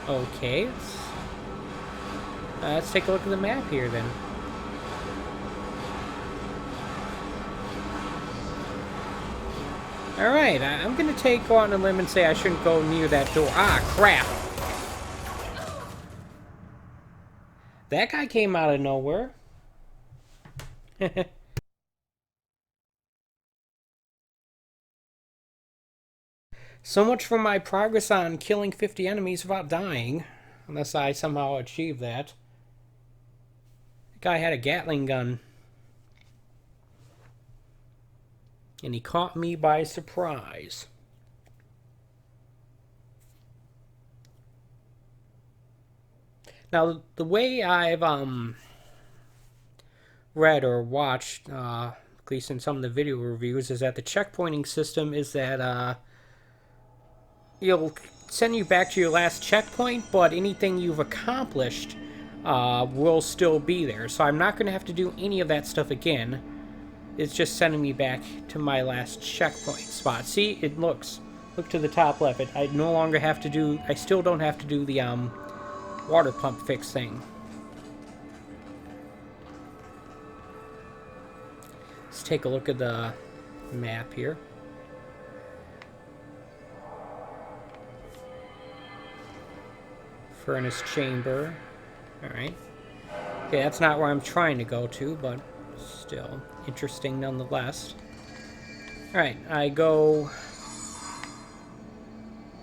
Okay. Let's take a look at the map here then. Alright, I'm gonna go out on a limb and say I shouldn't go near that door. Ah, crap! That guy came out of nowhere. So much for my progress on killing 50 enemies without dying. Unless I somehow achieve that. The guy had a Gatling gun. And he caught me by surprise. Now, the way I've read or watched, at least in some of the video reviews, is that the checkpointing system is that it'll send you back to your last checkpoint, but anything you've accomplished will still be there. So I'm not going to have to do any of that stuff again. It's just sending me back to my last checkpoint spot. See, it looks. Look to the top left. I no longer have to do. I still don't have to do the water pump fix thing. Let's take a look at the map here. Furnace chamber. Alright. Okay, that's not where I'm trying to go to, but still interesting nonetheless. Alright, I go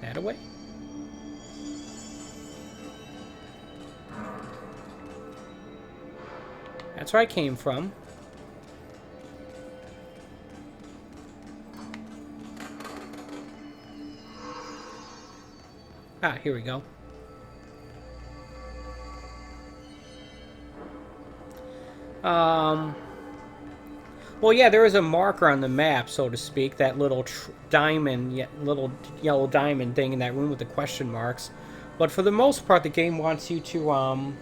that away. That's where I came from. Ah, here we go. Well, yeah, there is a marker on the map, so to speak, that little diamond, little yellow diamond thing in that room with the question marks. But for the most part, the game wants you to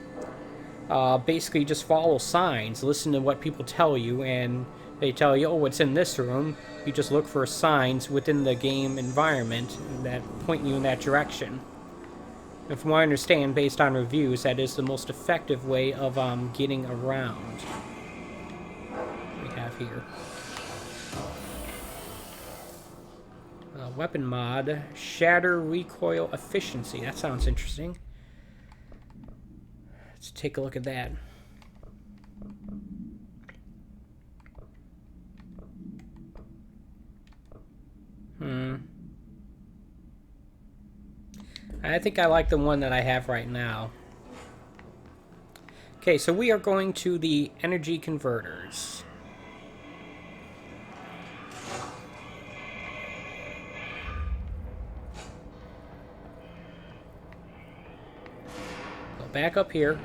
basically just follow signs, listen to what people tell you, and they tell you, oh, it's in this room. You just look for signs within the game environment that point you in that direction. And from what I understand, based on reviews, that is the most effective way of getting around. What we have here. Weapon mod, shatter recoil efficiency. That sounds interesting. Let's take a look at that. I think I like the one that I have right now. Okay, so we are going to the energy converters. Go back up here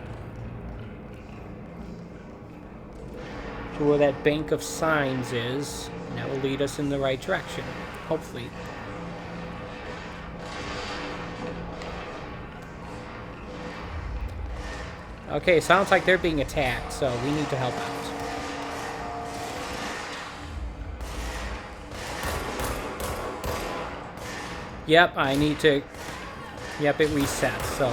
to where that bank of signs is, and that will lead us in the right direction, hopefully. Okay, sounds like they're being attacked, so we need to help out. Yep, I need to... Yep, it resets, so...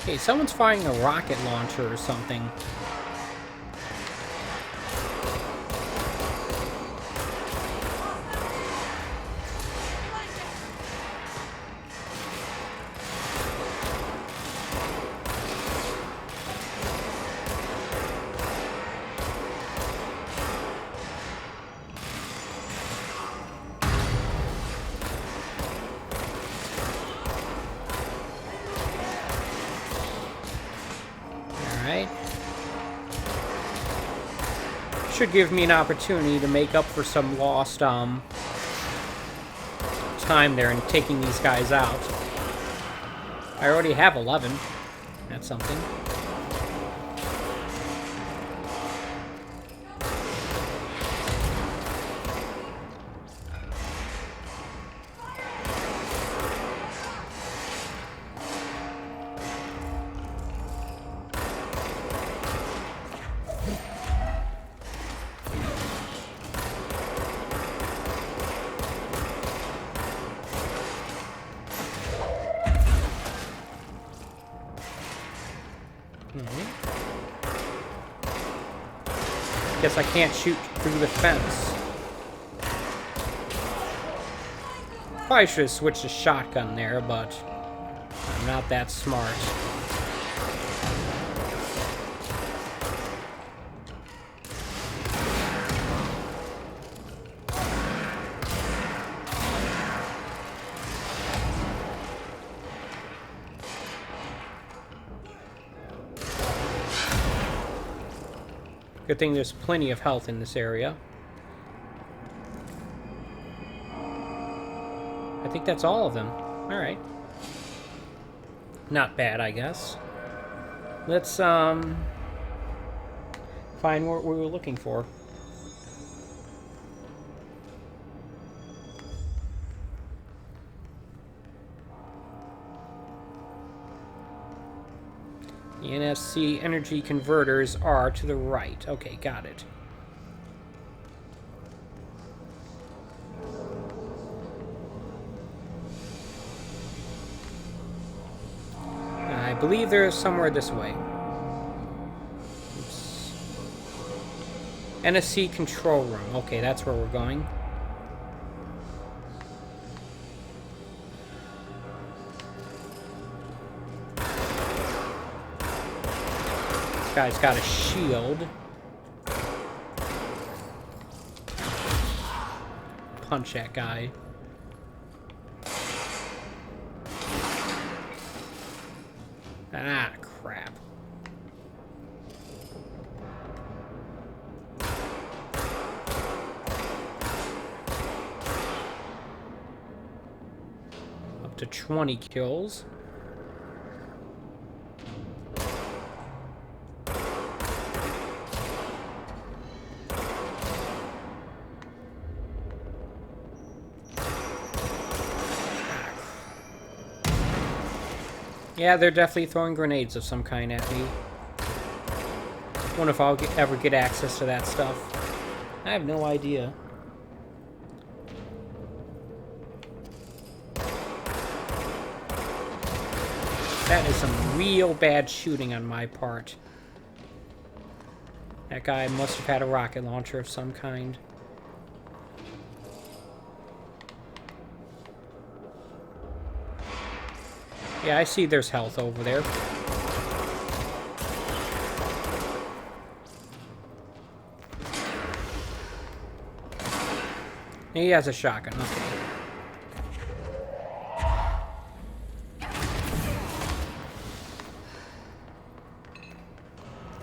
Okay, someone's firing a rocket launcher or something. Should give me an opportunity to make up for some lost time there in taking these guys out. I already have 11. That's something. Guess I can't shoot through the fence. Probably should have switched to shotgun there, but I'm not that smart. Good thing there's plenty of health in this area. I think that's all of them. Alright. Not bad, I guess. Let's, find what we were looking for. The NFC energy converters are to the right. Okay, got it. I believe they're somewhere this way. Oops. NFC control room. Okay, that's where we're going. This guy's got a shield. Punch that guy. Ah, crap. Up to 20 kills. Yeah, they're definitely throwing grenades of some kind at me. Wonder if I'll ever get access to that stuff. I have no idea. That is some real bad shooting on my part. That guy must have had a rocket launcher of some kind. Yeah, I see there's health over there. He has a shotgun, okay.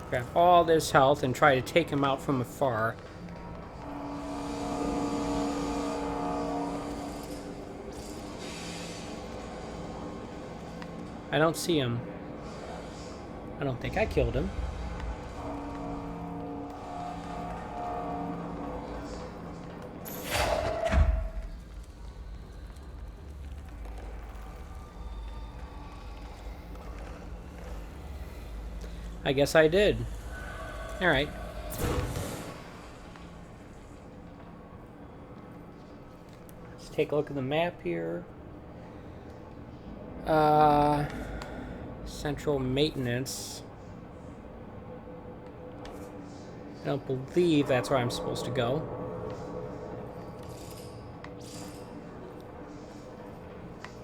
Grab all this health and try to take him out from afar. I don't see him. I don't think I killed him. I guess I did. Alright. Let's take a look at the map here. Central maintenance. I don't believe that's where I'm supposed to go.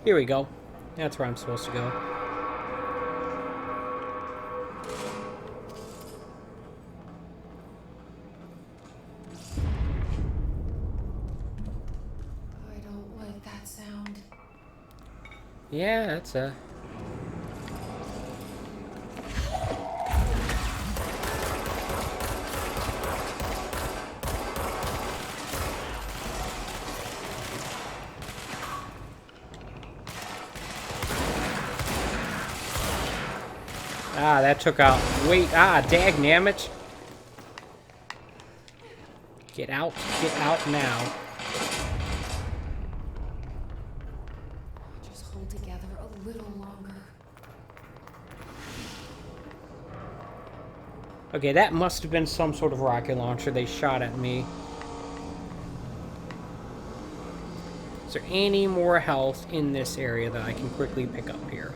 Here we go. That's where I'm supposed to go. I don't like that sound. Yeah, that's a... Ah, that took out... Wait, dagnammit. Get out now. Just hold together a little longer. Okay, that must have been some sort of rocket launcher they shot at me. Is there any more health in this area that I can quickly pick up here?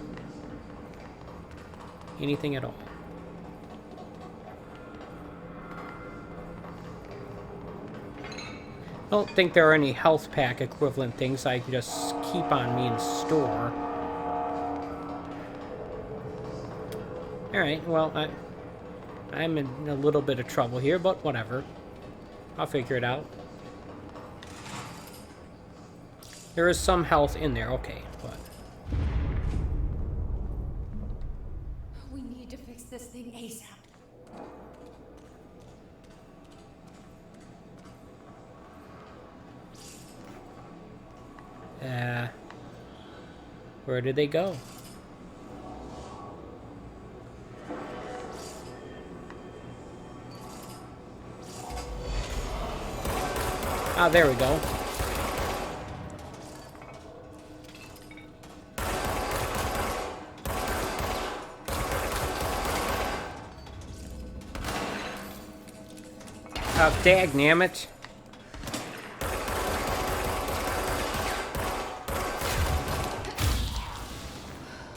Anything at all? I don't think there are any health pack equivalent things I can just keep on me and store. Alright, well, I'm in a little bit of trouble here, but whatever. I'll figure it out. There is some health in there, okay, but... We need to fix this thing ASAP. Where did they go? Ah, there we go. Oh, dagnammit.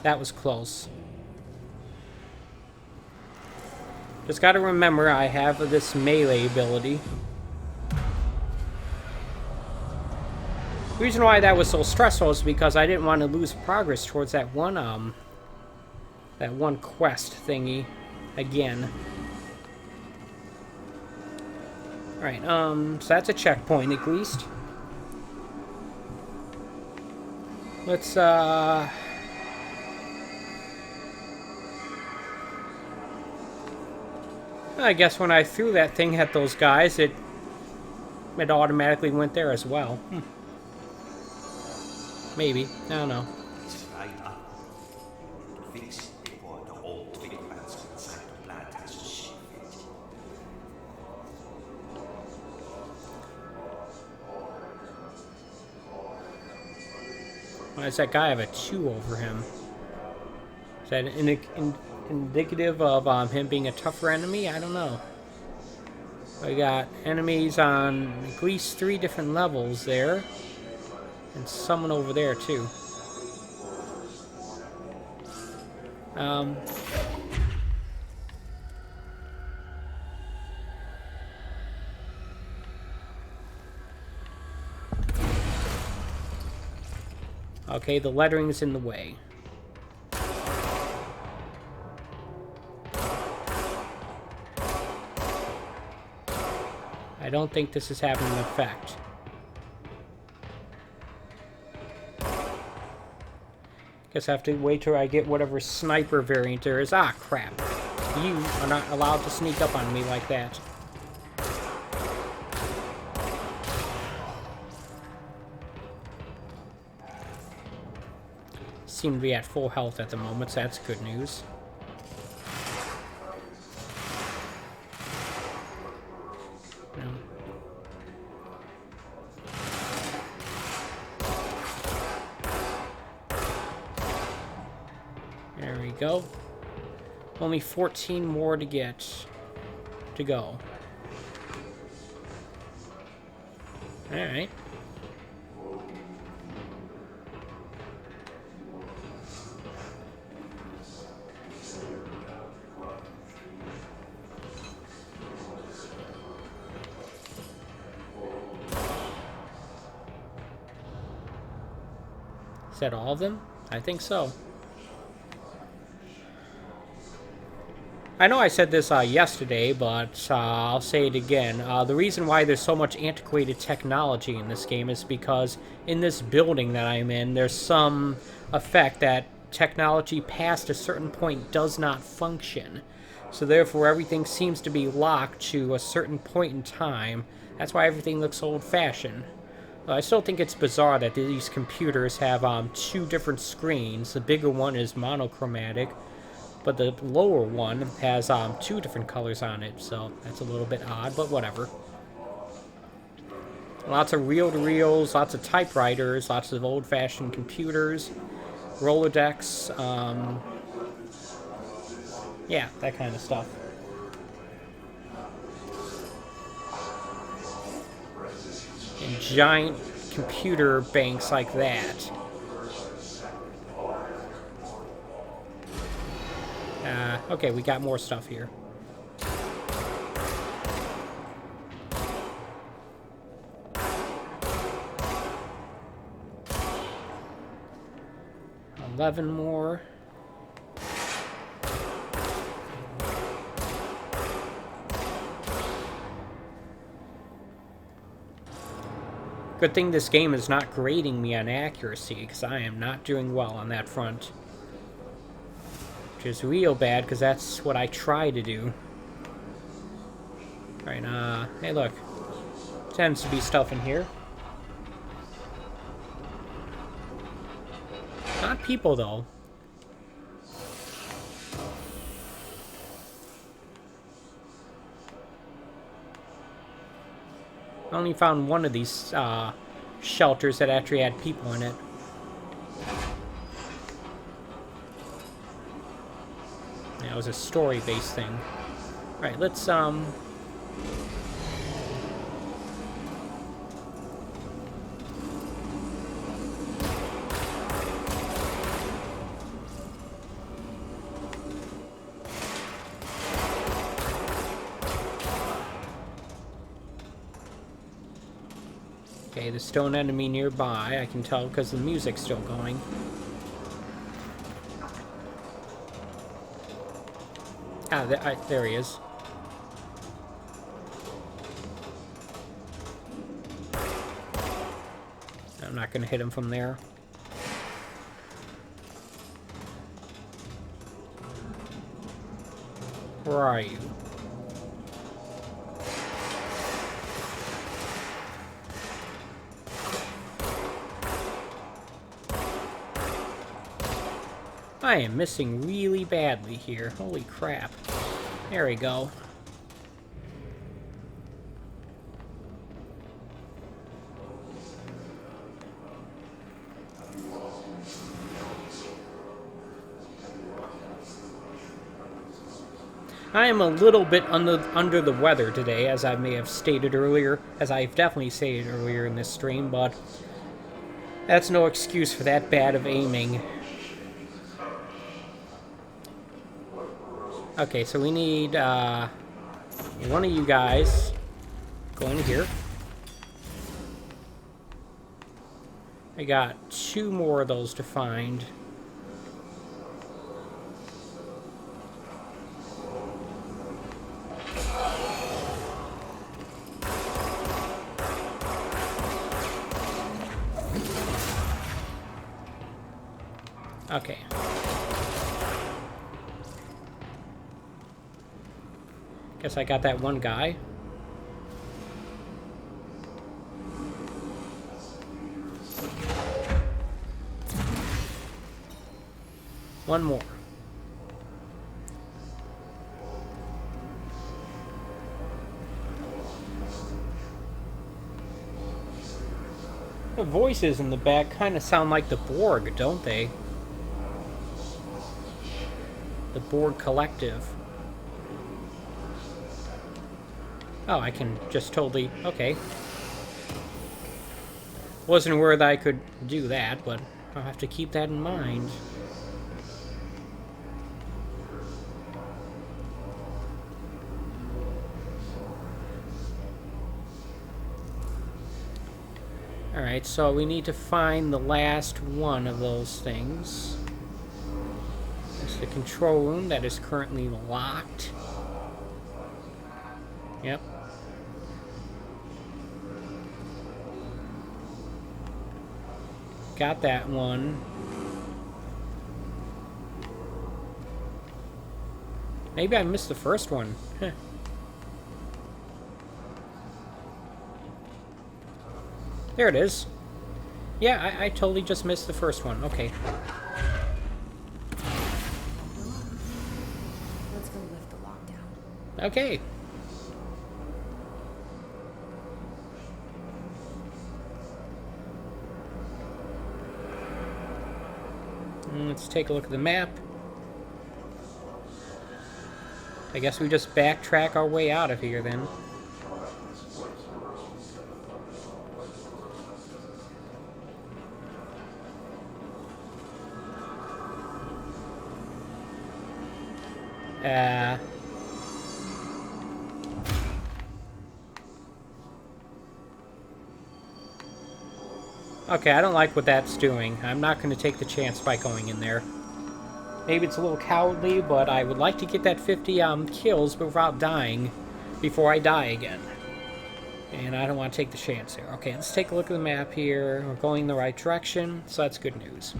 That was close. Just gotta remember I have this melee ability. The reason why that was so stressful is because I didn't want to lose progress towards that one quest thingy again. Alright, so that's a checkpoint at least. Let's, I guess when I threw that thing at those guys, it automatically went there as well. Maybe. I don't know. It's right up. Fix it before the whole twin bands inside the plant has to shift. Why does that guy have a 2 over him? Is that indicative of him being a tougher enemy? I don't know. We got enemies on at least 3 different levels there. And someone over there, too. Okay, the lettering's in the way. I don't think this is having an effect. Guess I have to wait till I get whatever sniper variant there is. Ah, crap. You are not allowed to sneak up on me like that. Seem to be at full health at the moment, so that's good news. There we go. Only 14 more to go. Alright. Is that all of them? I think so. I know I said this yesterday, but I'll say it again. The reason why there's so much antiquated technology in this game is because in this building that I'm in, there's some effect that technology past a certain point does not function. So therefore, everything seems to be locked to a certain point in time. That's why everything looks old-fashioned. I still think it's bizarre that these computers have 2 different screens. The bigger one is monochromatic, but the lower one has 2 different colors on it, so that's a little bit odd, but whatever. Lots of reel-to-reels, lots of typewriters, lots of old-fashioned computers, Rolodex, yeah, that kind of stuff. And giant computer banks like that. Okay, we got more stuff here. $11 more. Good thing this game is not grading me on accuracy, because I am not doing well on that front. Which is real bad, because that's what I try to do. Right, hey look. Tends to be stuff in here. people, though. I only found one of these shelters that actually had people in it. Yeah, it was a story-based thing. Alright, let's, okay, the stone enemy nearby. I can tell because the music's still going. Ah, there he is. I'm not going to hit him from there. Where are you? I am missing really badly here. Holy crap. There we go. I am a little bit under the weather today, as I may have stated earlier, as I've definitely stated earlier in this stream, but that's no excuse for that bad of aiming. Okay, so we need one of you guys go in here. I got 2 more of those to find. Okay. Guess I got that one guy. One more. The voices in the back kind of sound like the Borg, don't they? The Borg Collective. Oh, I can just totally... Okay. Wasn't aware that I could do that, but I'll have to keep that in mind. Alright, so we need to find the last one of those things. It's the control room that is currently locked. Yep. Got that one. Maybe I missed the first one. Huh. There it is. Yeah, I totally just missed the first one. Okay. Let's go lift the lockdown. Okay. Let's take a look at the map. I guess we just backtrack our way out of here then. Okay, I don't like what that's doing. I'm not going to take the chance by going in there. Maybe it's a little cowardly, but I would like to get that 50 kills without dying before I die again. And I don't want to take the chance here. Okay, let's take a look at the map here. We're going in the right direction, so that's good news.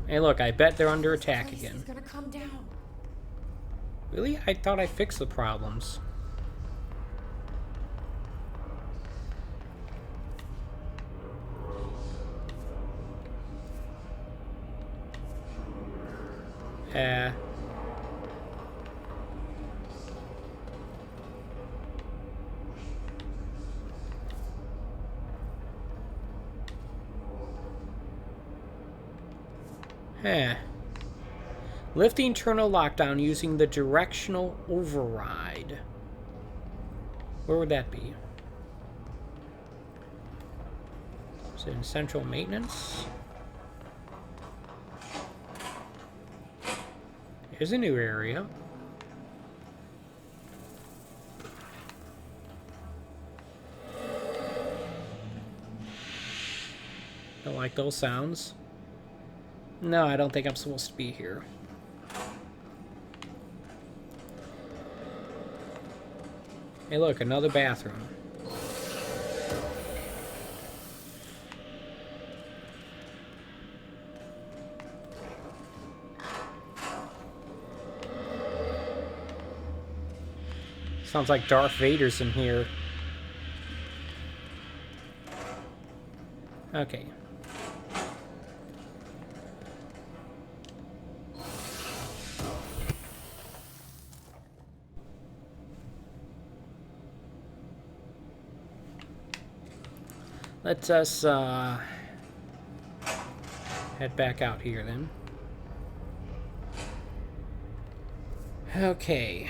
Hey, look, I bet they're under attack again. It's gonna come down. Really? I thought I fixed the problems. Huh. Lifting terminal lockdown using the directional override. Where would that be? Is it in central maintenance? Here's a new area. Don't like those sounds. No, I don't think I'm supposed to be here. Hey, look, another bathroom. Sounds like Darth Vader's in here. Okay. Let us head back out here then. Okay.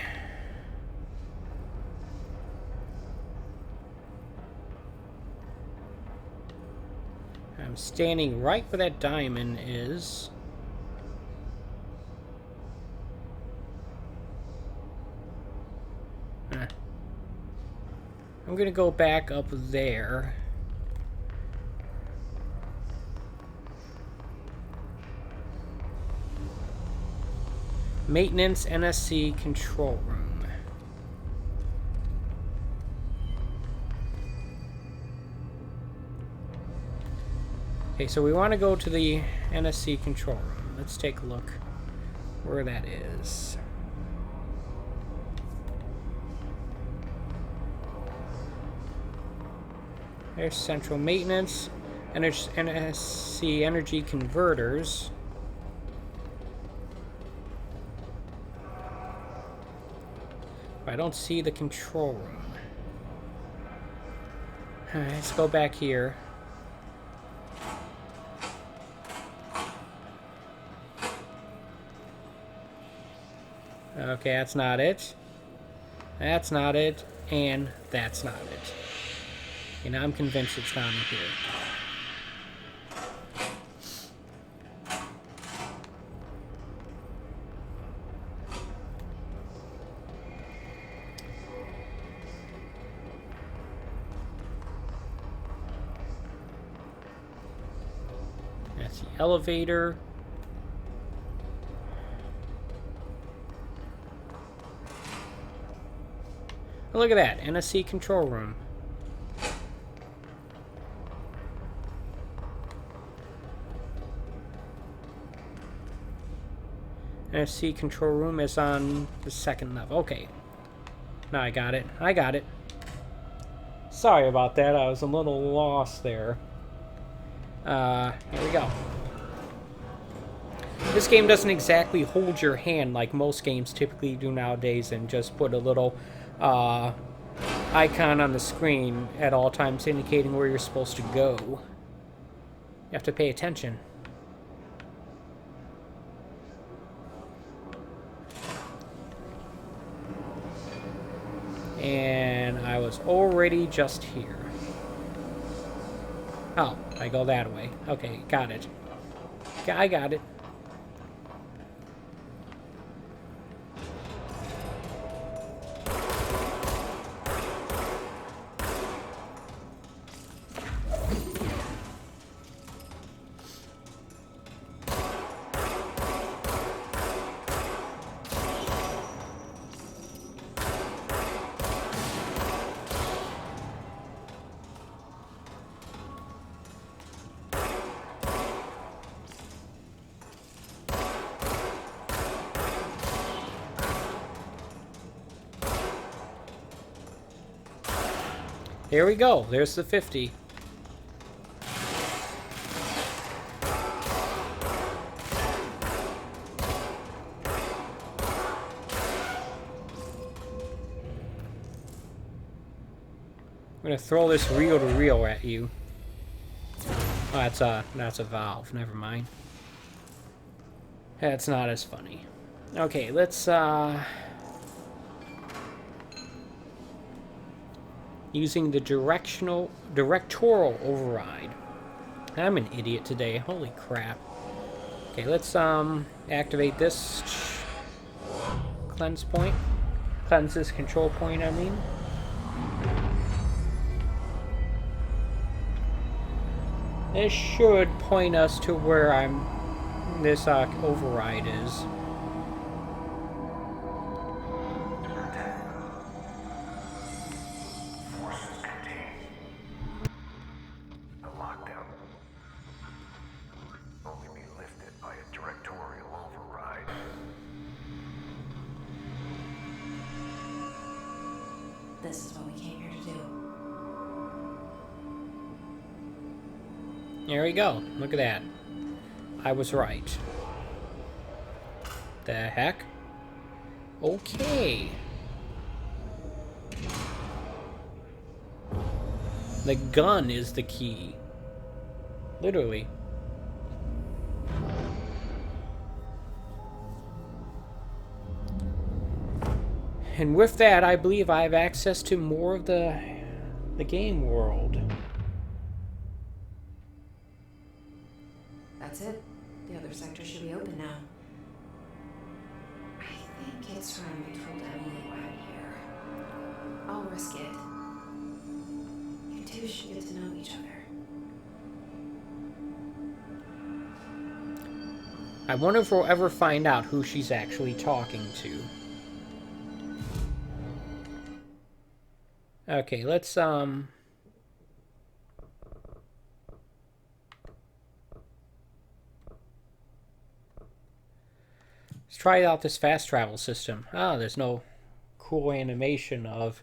I'm standing right where that diamond is. I'm gonna go back up there. Maintenance NSC control room. Okay, so we want to go to the NSC control room. Let's take a look where that is. There's central maintenance, and there's NSC energy converters. I don't see the control room. Alright, let's go back here. Okay, that's not it. That's not it. And that's not it. And I'm convinced it's down here. That's the elevator. Oh, look at that, NSC control room. NSC control room is on the second level. Okay. Now I got it. I got it. Sorry about that. I was a little lost there. Here we go. This game doesn't exactly hold your hand like most games typically do nowadays and just put a little icon on the screen at all times indicating where you're supposed to go. You have to pay attention. And I was already just here. Oh, I go that way. Okay, got it. I got it. Here we go. There's the 50. I'm gonna throw this reel-to-reel at you. Oh, that's a valve. Never mind. That's not as funny. Okay, let's using the directorial override. I'm an idiot today. Holy crap. Okay, let's activate this cleanse point. Cleanse this control point, I mean. This should point us to where this override is. Forces contained. The lockdown only be lifted by a directorial override. This is what we came here to do. There we go. Look at that. I was right. The heck? Okay. The gun is the key. Literally. And with that, I believe I have access to more of the game world. That's it. The other sector should be open now. I think it's time we told Emily why I'm here. I'll risk it. You two should get to know each other. I wonder if we'll ever find out who she's actually talking to. Okay, let's let's try out this fast travel system. Ah, there's no cool animation of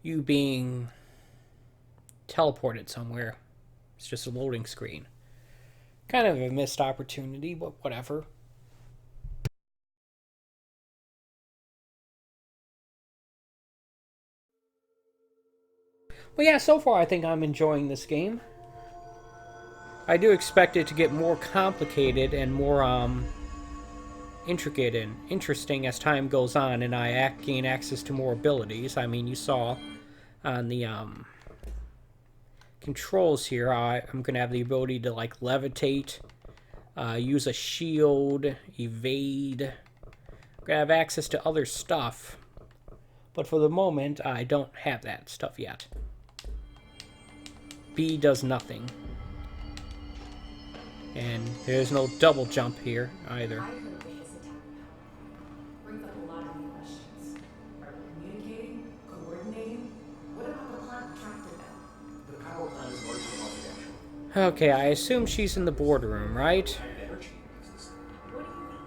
you being teleported somewhere. It's just a loading screen. Kind of a missed opportunity, but whatever. But yeah, so far I think I'm enjoying this game. I do expect it to get more complicated and more intricate and interesting as time goes on and I gain access to more abilities. I mean, you saw on the controls here, I'm going to have the ability to like levitate, use a shield, evade. I'm going to have access to other stuff. But for the moment, I don't have that stuff yet. B does nothing. And there's no double jump here either. I heard that his attack brings up a lot of new questions. Are we communicating? Coordinating? What about the plant attracted them? The power plant is largely confidential. Okay, I assume she's in the boardroom, right? Energy exists. What do you mean?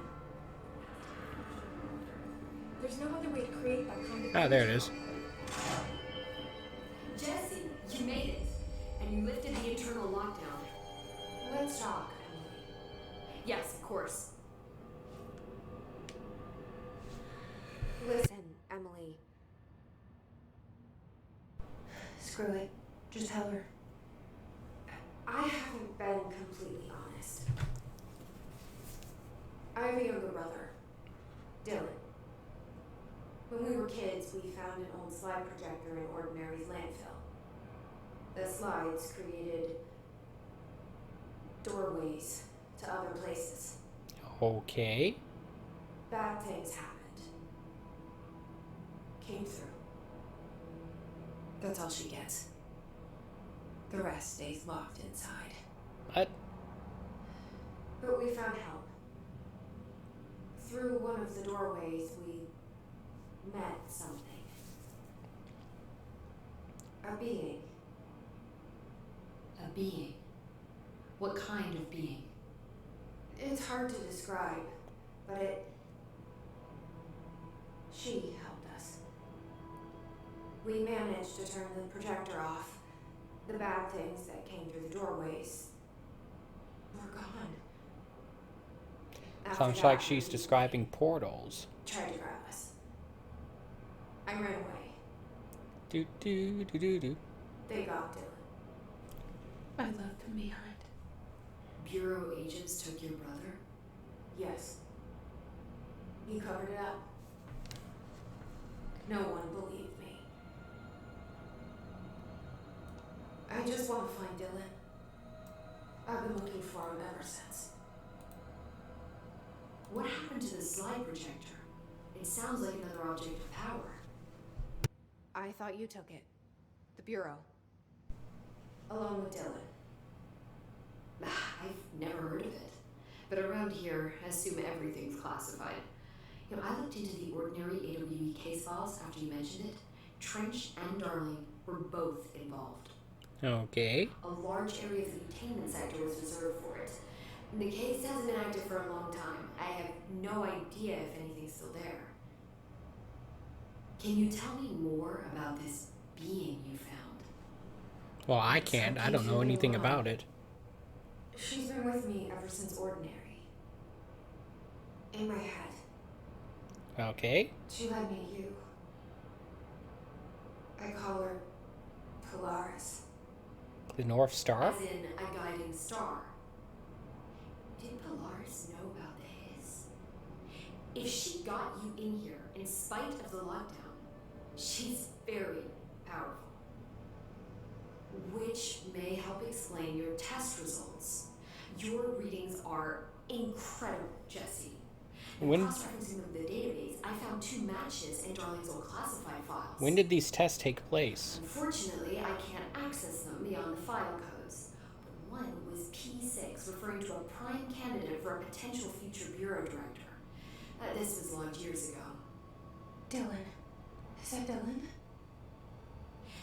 There's no other way to create that kind of... Ah, there it is. Jesse, you made it. And you lifted the internal lockdown. Let's talk, Emily. Yes, of course. Listen, Emily. Screw it. Just tell her. I haven't been completely honest. I have a younger brother, Dylan. When we were kids, we found an old slide projector in Ordinary's landfill. The slides created doorways to other places. Okay. Bad things happened. Came through. That's all she gets. The rest stays locked inside. What? But we found help. Through one of the doorways, we met something. A being. A being. What kind of being? It's hard to describe, but she helped us. We managed to turn the projector off. The bad things that came through the doorways were gone. After Sounds that, like she's we describing portals. tried to grab us. I ran away. Do do do do do. They got Dylan. I left him behind. Bureau agents took your brother? Yes. He covered it up. No one believed me. I just want to find Dylan. I've been looking for him ever since. What happened to the slide projector? It sounds like another object of power. I thought you took it. The Bureau. Along with Dylan. I've never heard of it. But around here, I assume everything's classified. You know, I looked into the ordinary AWE case files after you mentioned it. Trench and Darling were both involved. Okay. A large area of the containment sector was reserved for it. The case hasn't been active for a long time. I have no idea if anything's still there. Can you tell me more about this being you found? Well, I can't. I don't know anything about it. She's been with me ever since Ordinary. In my head. Okay. She led me to you. I call her Polaris. The North Star? As in a guiding star. Did Polaris know about the Hiss? If she got you in here in spite of the lockdown, she's very powerful. Which may help explain your test results. Your readings are incredible, Jesse. When- Cross-referencing the database, I found 2 matches in Darling's old classified files. When did these tests take place? Unfortunately, I can't access them beyond the file codes. But one was P6, referring to a prime candidate for a potential future bureau director. This was launched years ago. Dylan. Is that Dylan?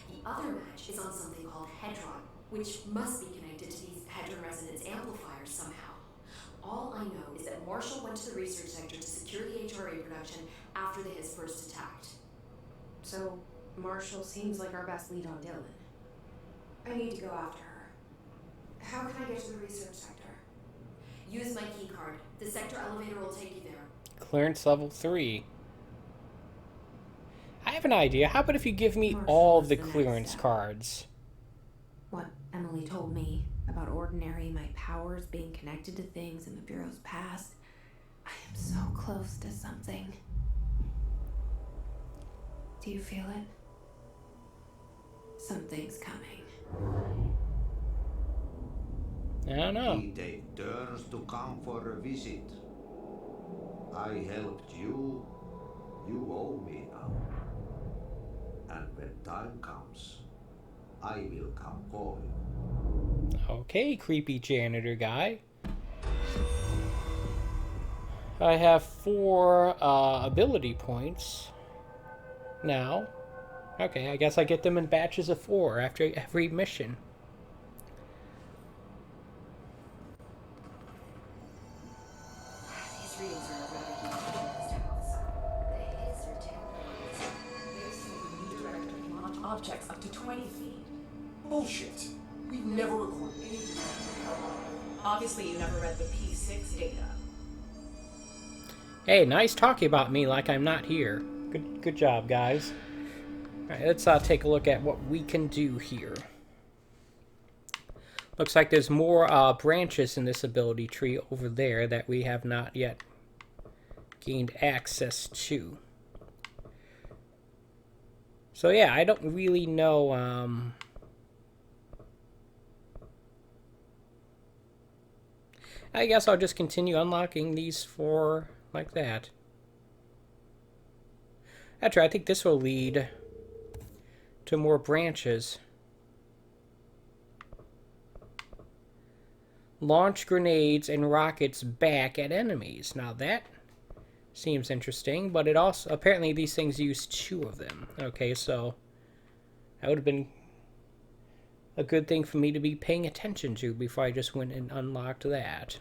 The other match is on something called Hedron, which must be connected to these Hedron resonance amplifiers somehow. All I know is that Marshall went to the research sector to secure the HRA production after the Hiss first attacked. So, Marshall seems like our best lead on Dylan. I need to go after her. How can I get to the research sector? Use my key card. The sector elevator will take you there. Clearance level 3. I have an idea. How about if you give me all of the clearance cards? What Emily told me about Ordinary, my powers being connected to things in the Bureau's past. I am so close to something. Do you feel it? Something's coming. I don't know. He take turns to come for a visit. I helped you. You owe me now. And when time comes, I will come call you. Okay, creepy janitor guy. I have 4 ability points now. Okay, I guess I get them in batches of 4 after every mission. These readings are rather unique in this house. The Hiss are temporary. They say the new director can launch objects up to 20 feet. Bullshit. We've never recorded anything. Obviously, you never read the P6 data. Hey, nice talking about me like I'm not here. Good job, guys. Alright, let's take a look at what we can do here. Looks like there's more branches in this ability tree over there that we have not yet gained access to. So yeah, I don't really know... I guess I'll just continue unlocking these 4 like that. Actually, I think this will lead to more branches. Launch grenades and rockets back at enemies. Now that seems interesting, but it also... Apparently these things use 2 of them. Okay, so that would have been a good thing for me to be paying attention to before I just went and unlocked that.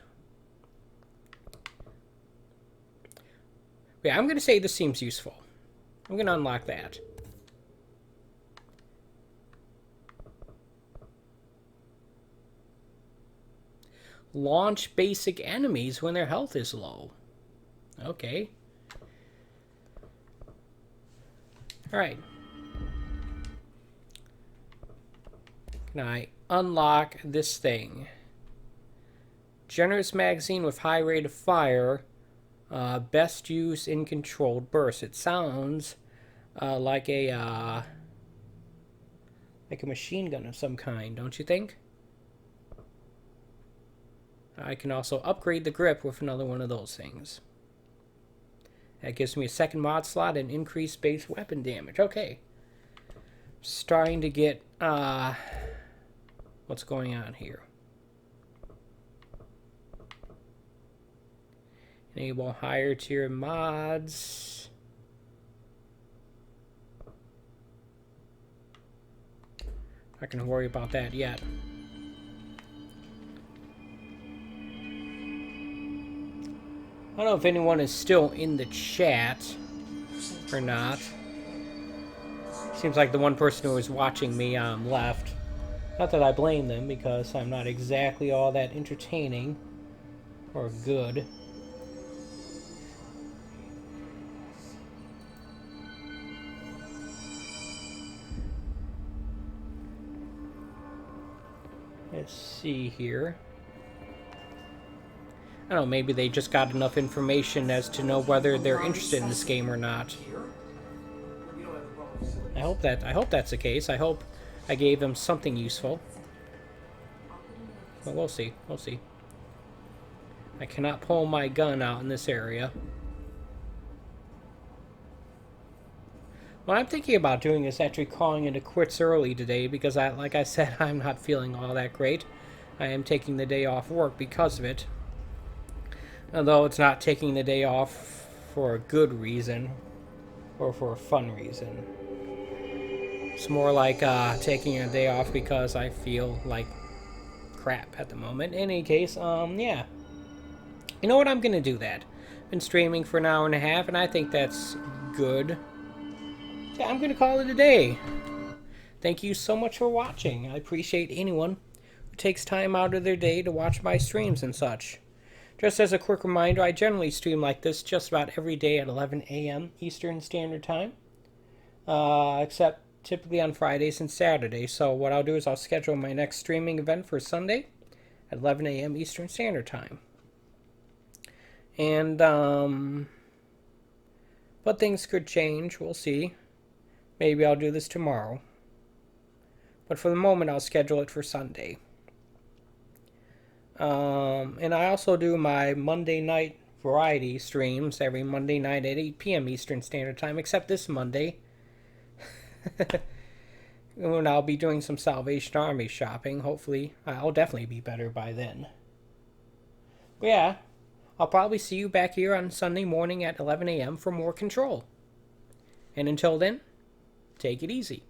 Yeah, I'm going to say this seems useful. I'm going to unlock that. Launch basic enemies when their health is low. Okay. Alright. Can I unlock this thing? Generous magazine with high rate of fire. Best use in controlled bursts. It sounds like a machine gun of some kind, don't you think? I can also upgrade the grip with another one of those things. That gives me a second mod slot and increased base weapon damage. Okay. Starting to get what's going on here. Enable higher tier mods. Not gonna worry about that yet. I don't know if anyone is still in the chat or not. Seems like the one person who was watching me left. Not that I blame them, because I'm not exactly all that entertaining or good. Let's see here. I don't know, maybe they just got enough information as to know whether they're interested in this game or not. I hope that's the case. I hope I gave them something useful. But we'll see. We'll see. I cannot pull my gun out in this area. What I'm thinking about doing is actually calling it a quits early today because, like I said, I'm not feeling all that great. I am taking the day off work because of it. Although it's not taking the day off for a good reason or for a fun reason. It's more like taking a day off because I feel like crap at the moment. In any case, yeah. You know what? I'm going to do that. Been streaming for an hour and a half, and I think that's good. Yeah, I'm going to call it a day. Thank you so much for watching. I appreciate anyone who takes time out of their day to watch my streams and such. Just as a quick reminder, I generally stream like this just about every day at 11 a.m. Eastern Standard Time. Except typically on Fridays and Saturdays. So what I'll do is I'll schedule my next streaming event for Sunday at 11 a.m. Eastern Standard Time. And, but things could change. We'll see. Maybe I'll do this tomorrow. But for the moment, I'll schedule it for Sunday. And I also do my Monday night variety streams every Monday night at 8 p.m. Eastern Standard Time, except this Monday. When I'll be doing some Salvation Army shopping. Hopefully, I'll definitely be better by then. But yeah, I'll probably see you back here on Sunday morning at 11 a.m. for more Control. And until then, take it easy.